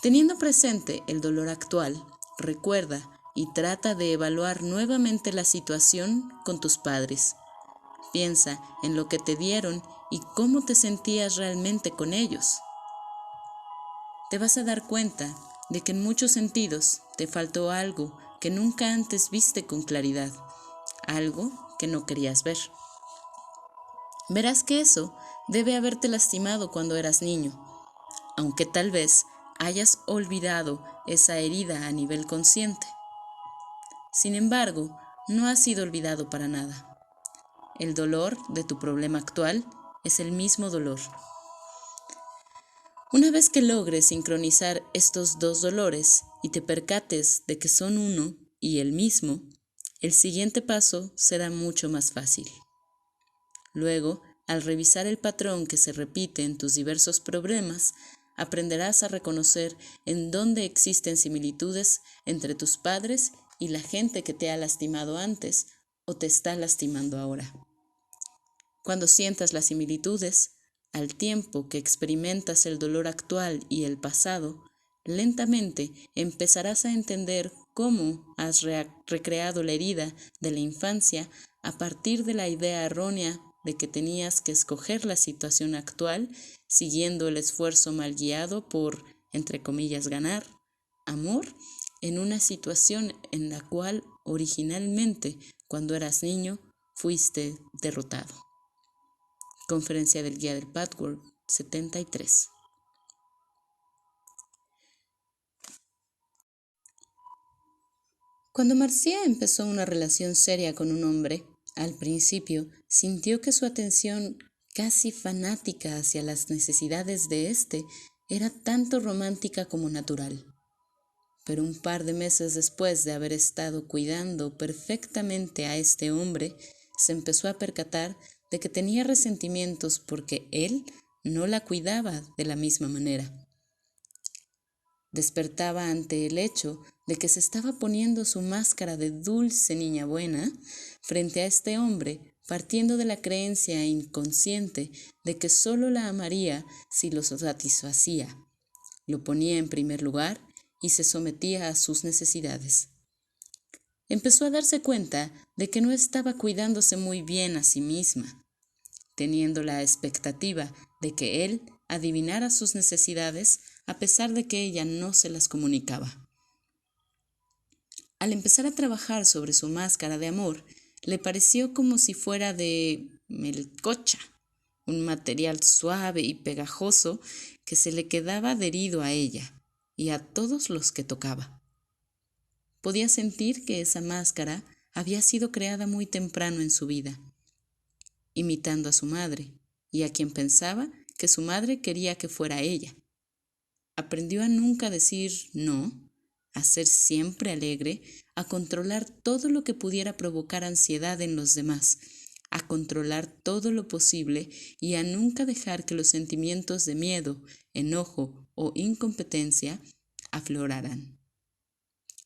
Teniendo presente el dolor actual, recuerda y trata de evaluar nuevamente la situación con tus padres. Piensa en lo que te dieron y cómo te sentías realmente con ellos. Te vas a dar cuenta de que en muchos sentidos te faltó algo que nunca antes viste con claridad, algo que no querías ver. Verás que eso debe haberte lastimado cuando eras niño, aunque tal vez hayas olvidado esa herida a nivel consciente. Sin embargo, no ha sido olvidado para nada. El dolor de tu problema actual es el mismo dolor. Una vez que logres sincronizar estos dos dolores y te percates de que son uno y el mismo, el siguiente paso será mucho más fácil. Luego, al revisar el patrón que se repite en tus diversos problemas, aprenderás a reconocer en dónde existen similitudes entre tus padres y la gente que te ha lastimado antes o te está lastimando ahora. Cuando sientas las similitudes, al tiempo que experimentas el dolor actual y el pasado, lentamente empezarás a entender cómo has recreado la herida de la infancia a partir de la idea errónea de que tenías que escoger la situación actual siguiendo el esfuerzo mal guiado por, entre comillas, ganar amor en una situación en la cual originalmente, cuando eras niño, fuiste derrotado. Conferencia del Guía del Patchwork 73. Cuando Marcia empezó una relación seria con un hombre, al principio sintió que su atención casi fanática hacia las necesidades de éste era tanto romántica como natural. Pero un par de meses después de haber estado cuidando perfectamente a este hombre, se empezó a percatar de que tenía resentimientos porque él no la cuidaba de la misma manera. Despertaba ante el hecho de que se estaba poniendo su máscara de dulce niña buena frente a este hombre, partiendo de la creencia inconsciente de que solo la amaría si lo satisfacía, lo ponía en primer lugar y se sometía a sus necesidades. Empezó a darse cuenta de que no estaba cuidándose muy bien a sí misma, teniendo la expectativa de que él adivinara sus necesidades a pesar de que ella no se las comunicaba. Al empezar a trabajar sobre su máscara de amor, le pareció como si fuera de melcocha, un material suave y pegajoso que se le quedaba adherido a ella y a todos los que tocaba. Podía sentir que esa máscara había sido creada muy temprano en su vida, imitando a su madre, y a quien pensaba que su madre quería que fuera ella. Aprendió a nunca decir no, a ser siempre alegre, a controlar todo lo que pudiera provocar ansiedad en los demás, a controlar todo lo posible y a nunca dejar que los sentimientos de miedo, enojo o incompetencia afloraran.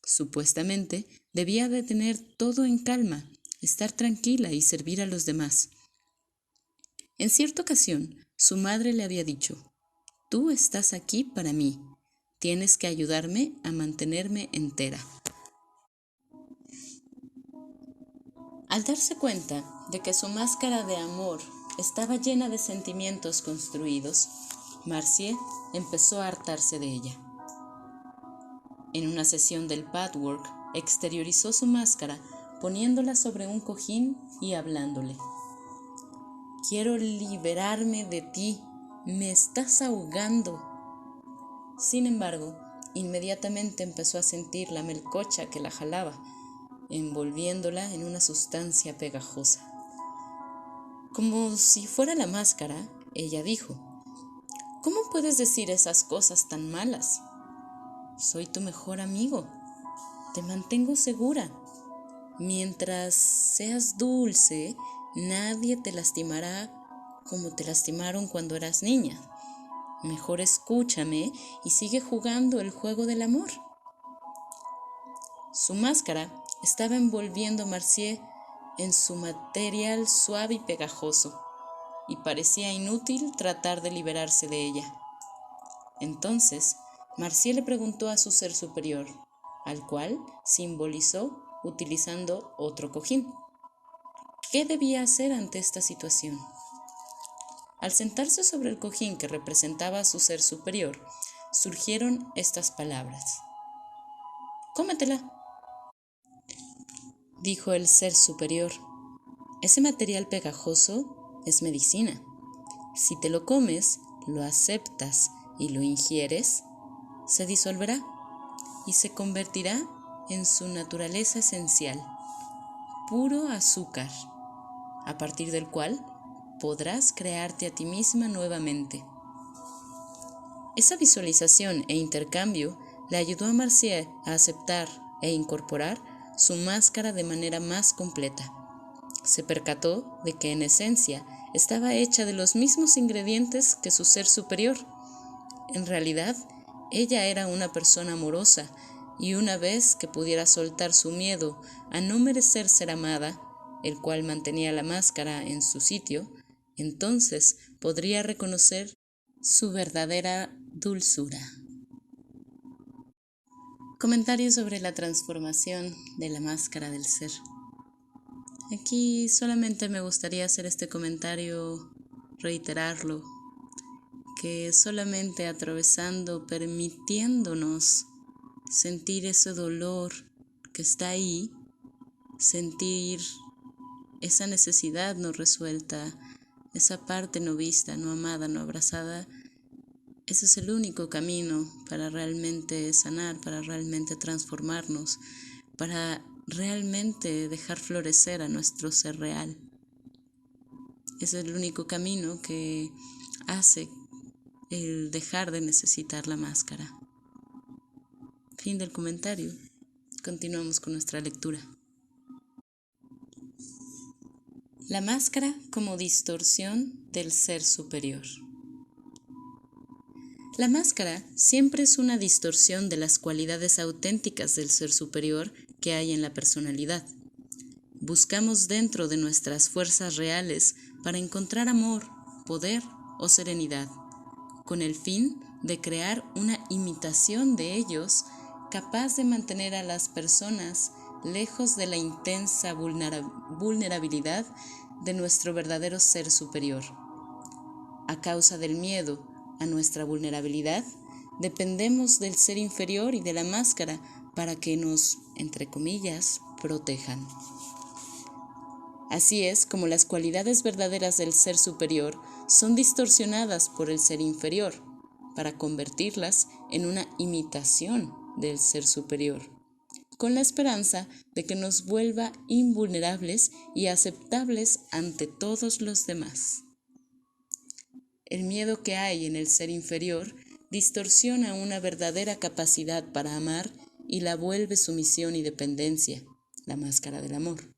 Supuestamente debía de tener todo en calma, estar tranquila y servir a los demás. En cierta ocasión, su madre le había dicho: «Tú estás aquí para mí, tienes que ayudarme a mantenerme entera». Al darse cuenta de que su máscara de amor estaba llena de sentimientos construidos, Marcia empezó a hartarse de ella. En una sesión del patchwork, exteriorizó su máscara poniéndola sobre un cojín y hablándole: «Quiero liberarme de ti, me estás ahogando». Sin embargo, inmediatamente empezó a sentir la melcocha que la jalaba, envolviéndola en una sustancia pegajosa. Como si fuera la máscara, ella dijo: «¿Cómo puedes decir esas cosas tan malas? Soy tu mejor amigo, te mantengo segura. Mientras seas dulce, nadie te lastimará como te lastimaron cuando eras niña. Mejor escúchame y sigue jugando el juego del amor». Su máscara estaba envolviendo a Marcia en su material suave y pegajoso, y parecía inútil tratar de liberarse de ella. Entonces, Marcia le preguntó a su ser superior, al cual simbolizó utilizando otro cojín, ¿qué debía hacer ante esta situación? Al sentarse sobre el cojín que representaba a su ser superior, surgieron estas palabras: «Cómetela», dijo el ser superior. «Ese material pegajoso es medicina. Si te lo comes, lo aceptas y lo ingieres, se disolverá y se convertirá en su naturaleza esencial, puro azúcar, a partir del cual podrás crearte a ti misma nuevamente». Esa visualización e intercambio le ayudó a Marcia a aceptar e incorporar su máscara de manera más completa. Se percató de que en esencia estaba hecha de los mismos ingredientes que su ser superior. En realidad, ella era una persona amorosa, y una vez que pudiera soltar su miedo a no merecer ser amada, el cual mantenía la máscara en su sitio, entonces podría reconocer su verdadera dulzura. Comentario sobre la transformación de la máscara del ser. Aquí solamente me gustaría hacer este comentario, reiterarlo, que solamente atravesando, permitiéndonos sentir ese dolor que está ahí, sentir esa necesidad no resuelta, esa parte no vista, no amada, no abrazada, ese es el único camino para realmente sanar, para realmente transformarnos, para realmente dejar florecer a nuestro ser real. Es el único camino que hace el dejar de necesitar la máscara. Fin del comentario. Continuamos con nuestra lectura. La máscara como distorsión del ser superior. La máscara siempre es una distorsión de las cualidades auténticas del ser superior que hay en la personalidad. Buscamos dentro de nuestras fuerzas reales para encontrar amor, poder o serenidad, con el fin de crear una imitación de ellos capaz de mantener a las personas lejos de la intensa vulnerabilidad de nuestro verdadero ser superior. A causa del miedo a nuestra vulnerabilidad, dependemos del ser inferior y de la máscara para que nos, entre comillas, protejan. Así es como las cualidades verdaderas del ser superior son distorsionadas por el ser inferior, para convertirlas en una imitación del ser superior, con la esperanza de que nos vuelva invulnerables y aceptables ante todos los demás. El miedo que hay en el ser inferior distorsiona una verdadera capacidad para amar y la vuelve sumisión y dependencia, la máscara del amor.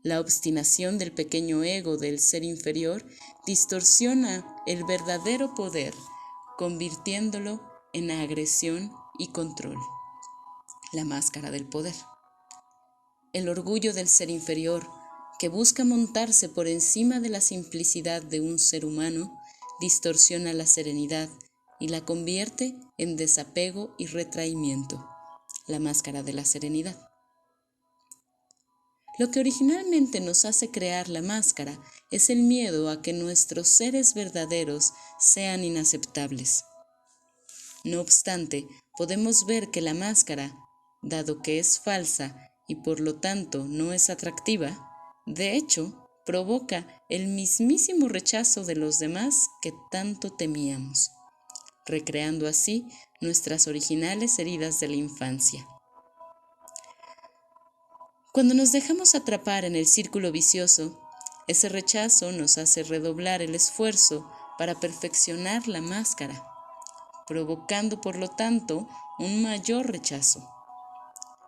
La obstinación del pequeño ego del ser inferior distorsiona el verdadero poder, convirtiéndolo en agresión y control, la máscara del poder. El orgullo del ser inferior, que busca montarse por encima de la simplicidad de un ser humano, distorsiona la serenidad y la convierte en desapego y retraimiento, la máscara de la serenidad. Lo que originalmente nos hace crear la máscara es el miedo a que nuestros seres verdaderos sean inaceptables. No obstante, podemos ver que la máscara, dado que es falsa y por lo tanto no es atractiva, de hecho, provoca el mismísimo rechazo de los demás que tanto temíamos, recreando así nuestras originales heridas de la infancia. Cuando nos dejamos atrapar en el círculo vicioso, ese rechazo nos hace redoblar el esfuerzo para perfeccionar la máscara, provocando por lo tanto un mayor rechazo.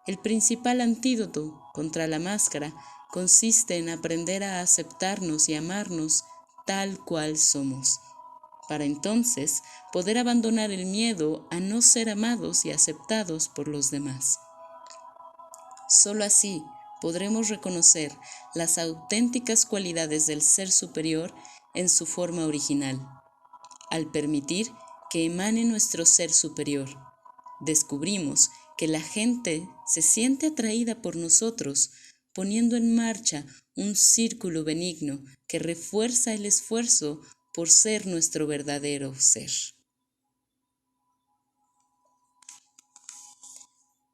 El principal antídoto contra la máscara consiste en aprender a aceptarnos y amarnos tal cual somos, para entonces poder abandonar el miedo a no ser amados y aceptados por los demás. Solo así podremos reconocer las auténticas cualidades del ser superior en su forma original, al permitir que emane nuestro ser superior. Descubrimos que la gente se siente atraída por nosotros, poniendo en marcha un círculo benigno que refuerza el esfuerzo por ser nuestro verdadero ser.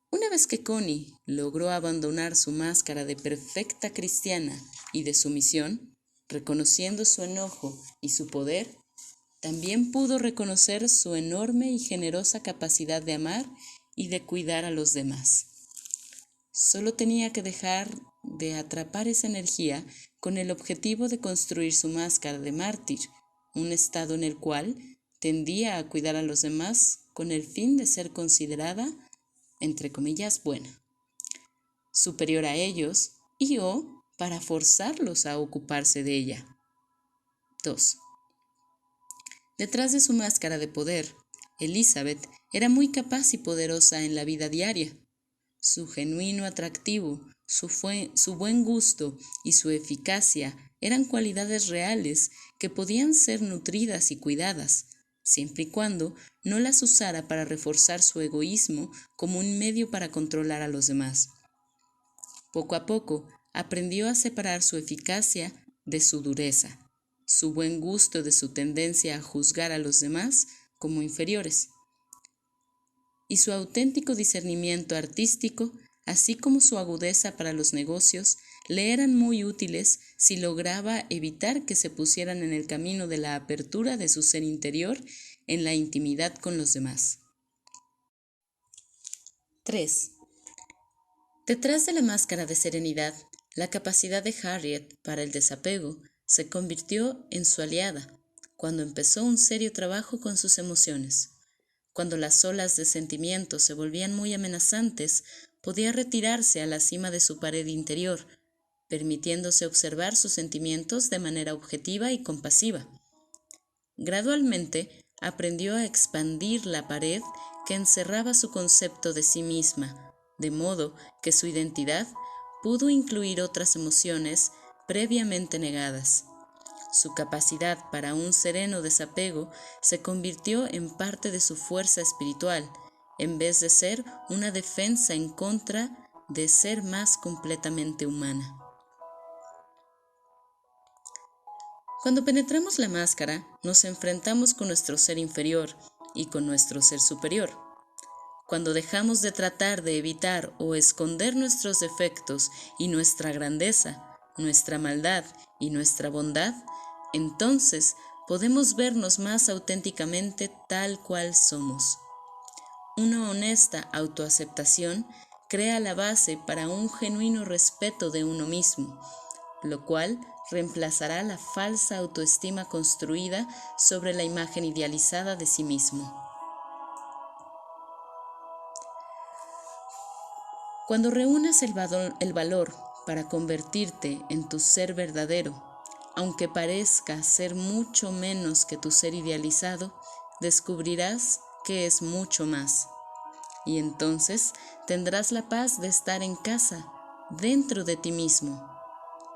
Una vez que Connie logró abandonar su máscara de perfecta cristiana y de sumisión, reconociendo su enojo y su poder, también pudo reconocer su enorme y generosa capacidad de amar y de cuidar a los demás. Solo tenía que dejar de atrapar esa energía con el objetivo de construir su máscara de mártir, un estado en el cual tendía a cuidar a los demás con el fin de ser considerada, entre comillas, buena, superior a ellos y o para forzarlos a ocuparse de ella. 2. Detrás de su máscara de poder, Elizabeth era muy capaz y poderosa en la vida diaria. Su genuino atractivo, su buen gusto y su eficacia eran cualidades reales que podían ser nutridas y cuidadas, siempre y cuando no las usara para reforzar su egoísmo como un medio para controlar a los demás. Poco a poco aprendió a separar su eficacia de su dureza, su buen gusto de su tendencia a juzgar a los demás como inferiores, y su auténtico discernimiento artístico, así como su agudeza para los negocios, le eran muy útiles si lograba evitar que se pusieran en el camino de la apertura de su ser interior en la intimidad con los demás. 3. Detrás de la máscara de serenidad, la capacidad de Harriet para el desapego se convirtió en su aliada cuando empezó un serio trabajo con sus emociones. Cuando las olas de sentimientos se volvían muy amenazantes, podía retirarse a la cima de su pared interior, permitiéndose observar sus sentimientos de manera objetiva y compasiva. Gradualmente aprendió a expandir la pared que encerraba su concepto de sí misma, de modo que su identidad pudo incluir otras emociones previamente negadas. Su capacidad para un sereno desapego se convirtió en parte de su fuerza espiritual, en vez de ser una defensa en contra de ser más completamente humana. Cuando penetramos la máscara, nos enfrentamos con nuestro ser inferior y con nuestro ser superior. Cuando dejamos de tratar de evitar o esconder nuestros defectos y nuestra grandeza, nuestra maldad y nuestra bondad, entonces podemos vernos más auténticamente tal cual somos. Una honesta autoaceptación crea la base para un genuino respeto de uno mismo, lo cual reemplazará la falsa autoestima construida sobre la imagen idealizada de sí mismo. Cuando reúnas el valor para convertirte en tu ser verdadero, aunque parezca ser mucho menos que tu ser idealizado, descubrirás que es mucho más. Y entonces tendrás la paz de estar en casa, dentro de ti mismo.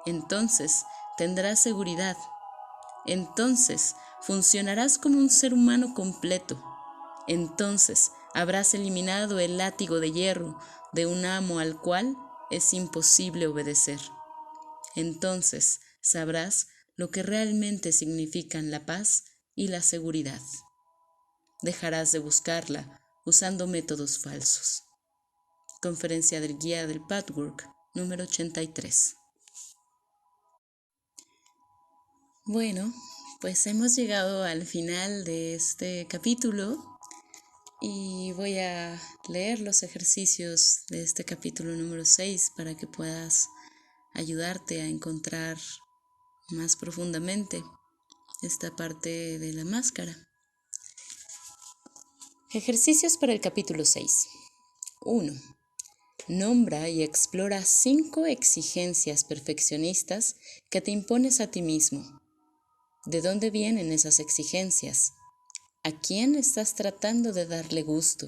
Entonces tendrás seguridad. Entonces funcionarás como un ser humano completo. Entonces habrás eliminado el látigo de hierro de un amo al cual es imposible obedecer. Entonces sabrás lo que realmente significan la paz y la seguridad. Dejarás de buscarla usando métodos falsos. Conferencia del Guía del Pathwork, número 83. Bueno, pues hemos llegado al final de este capítulo y voy a leer los ejercicios de este capítulo número 6 para que puedas ayudarte a encontrar más profundamente esta parte de la máscara. Ejercicios para el capítulo 6. 1. Nombra y explora 5 exigencias perfeccionistas que te impones a ti mismo. ¿De dónde vienen esas exigencias? ¿A quién estás tratando de darle gusto?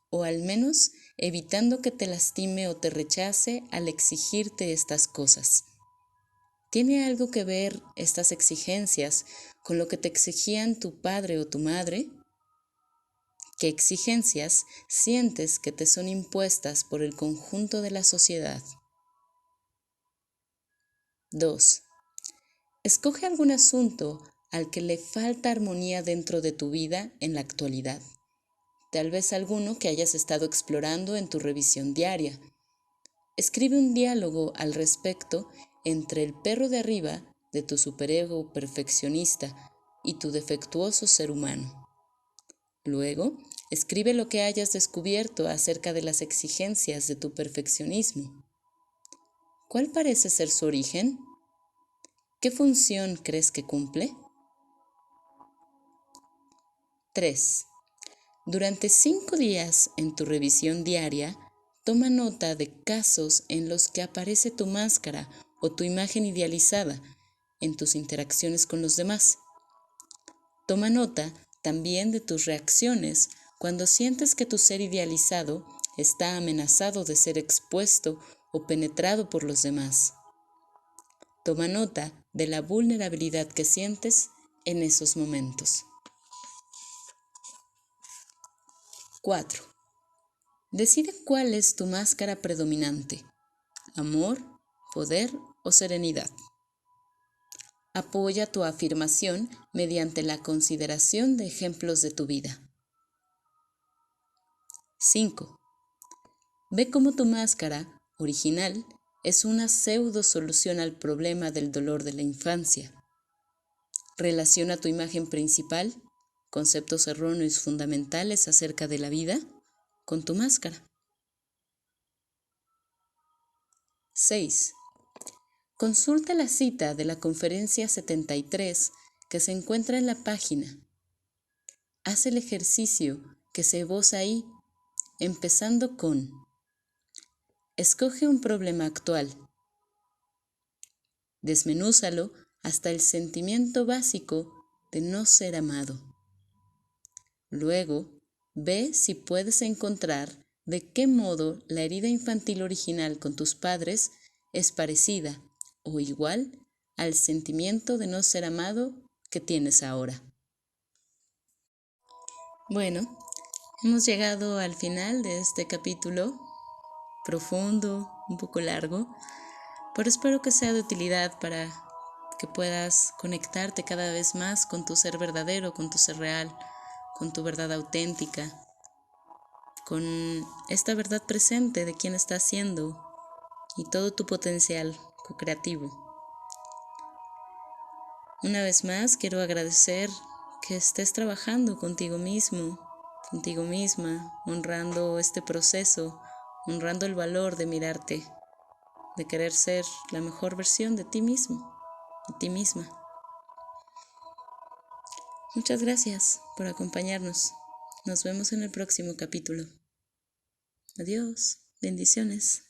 O al menos evitando que te lastime o te rechace al exigirte estas cosas. ¿Tiene algo que ver estas exigencias con lo que te exigían tu padre o tu madre? ¿Qué exigencias sientes que te son impuestas por el conjunto de la sociedad? 2. Escoge algún asunto al que le falta armonía dentro de tu vida en la actualidad. Tal vez alguno que hayas estado explorando en tu revisión diaria. Escribe un diálogo al respecto entre el perro de arriba de tu superego perfeccionista y tu defectuoso ser humano. Luego, escribe lo que hayas descubierto acerca de las exigencias de tu perfeccionismo. ¿Cuál parece ser su origen? ¿Qué función crees que cumple? 3. Durante 5 días en tu revisión diaria, toma nota de casos en los que aparece tu máscara o tu imagen idealizada en tus interacciones con los demás. Toma nota también de tus reacciones cuando sientes que tu ser idealizado está amenazado de ser expuesto o penetrado por los demás. Toma nota de la vulnerabilidad que sientes en esos momentos. 4. Decide cuál es tu máscara predominante: amor, poder o serenidad. Apoya tu afirmación mediante la consideración de ejemplos de tu vida. 5. Ve cómo tu máscara original es una pseudo solución al problema del dolor de la infancia. Relaciona tu imagen principal, conceptos erróneos fundamentales acerca de la vida, con tu máscara. 6. Consulta la cita de la conferencia 73 que se encuentra en la página. Haz el ejercicio que se esboza ahí, empezando con: escoge un problema actual. Desmenúzalo hasta el sentimiento básico de no ser amado. Luego, ve si puedes encontrar de qué modo la herida infantil original con tus padres es parecida o igual al sentimiento de no ser amado que tienes ahora. Bueno, hemos llegado al final de este capítulo, profundo, un poco largo, pero espero que sea de utilidad para que puedas conectarte cada vez más con tu ser verdadero, con tu ser real, con tu verdad auténtica, con esta verdad presente de quién estás siendo y todo tu potencial co-creativo. Una vez más, quiero agradecer que estés trabajando contigo mismo, contigo misma, honrando este proceso, honrando el valor de mirarte, de querer ser la mejor versión de ti mismo, de ti misma. Muchas gracias por acompañarnos. Nos vemos en el próximo capítulo. Adiós. Bendiciones.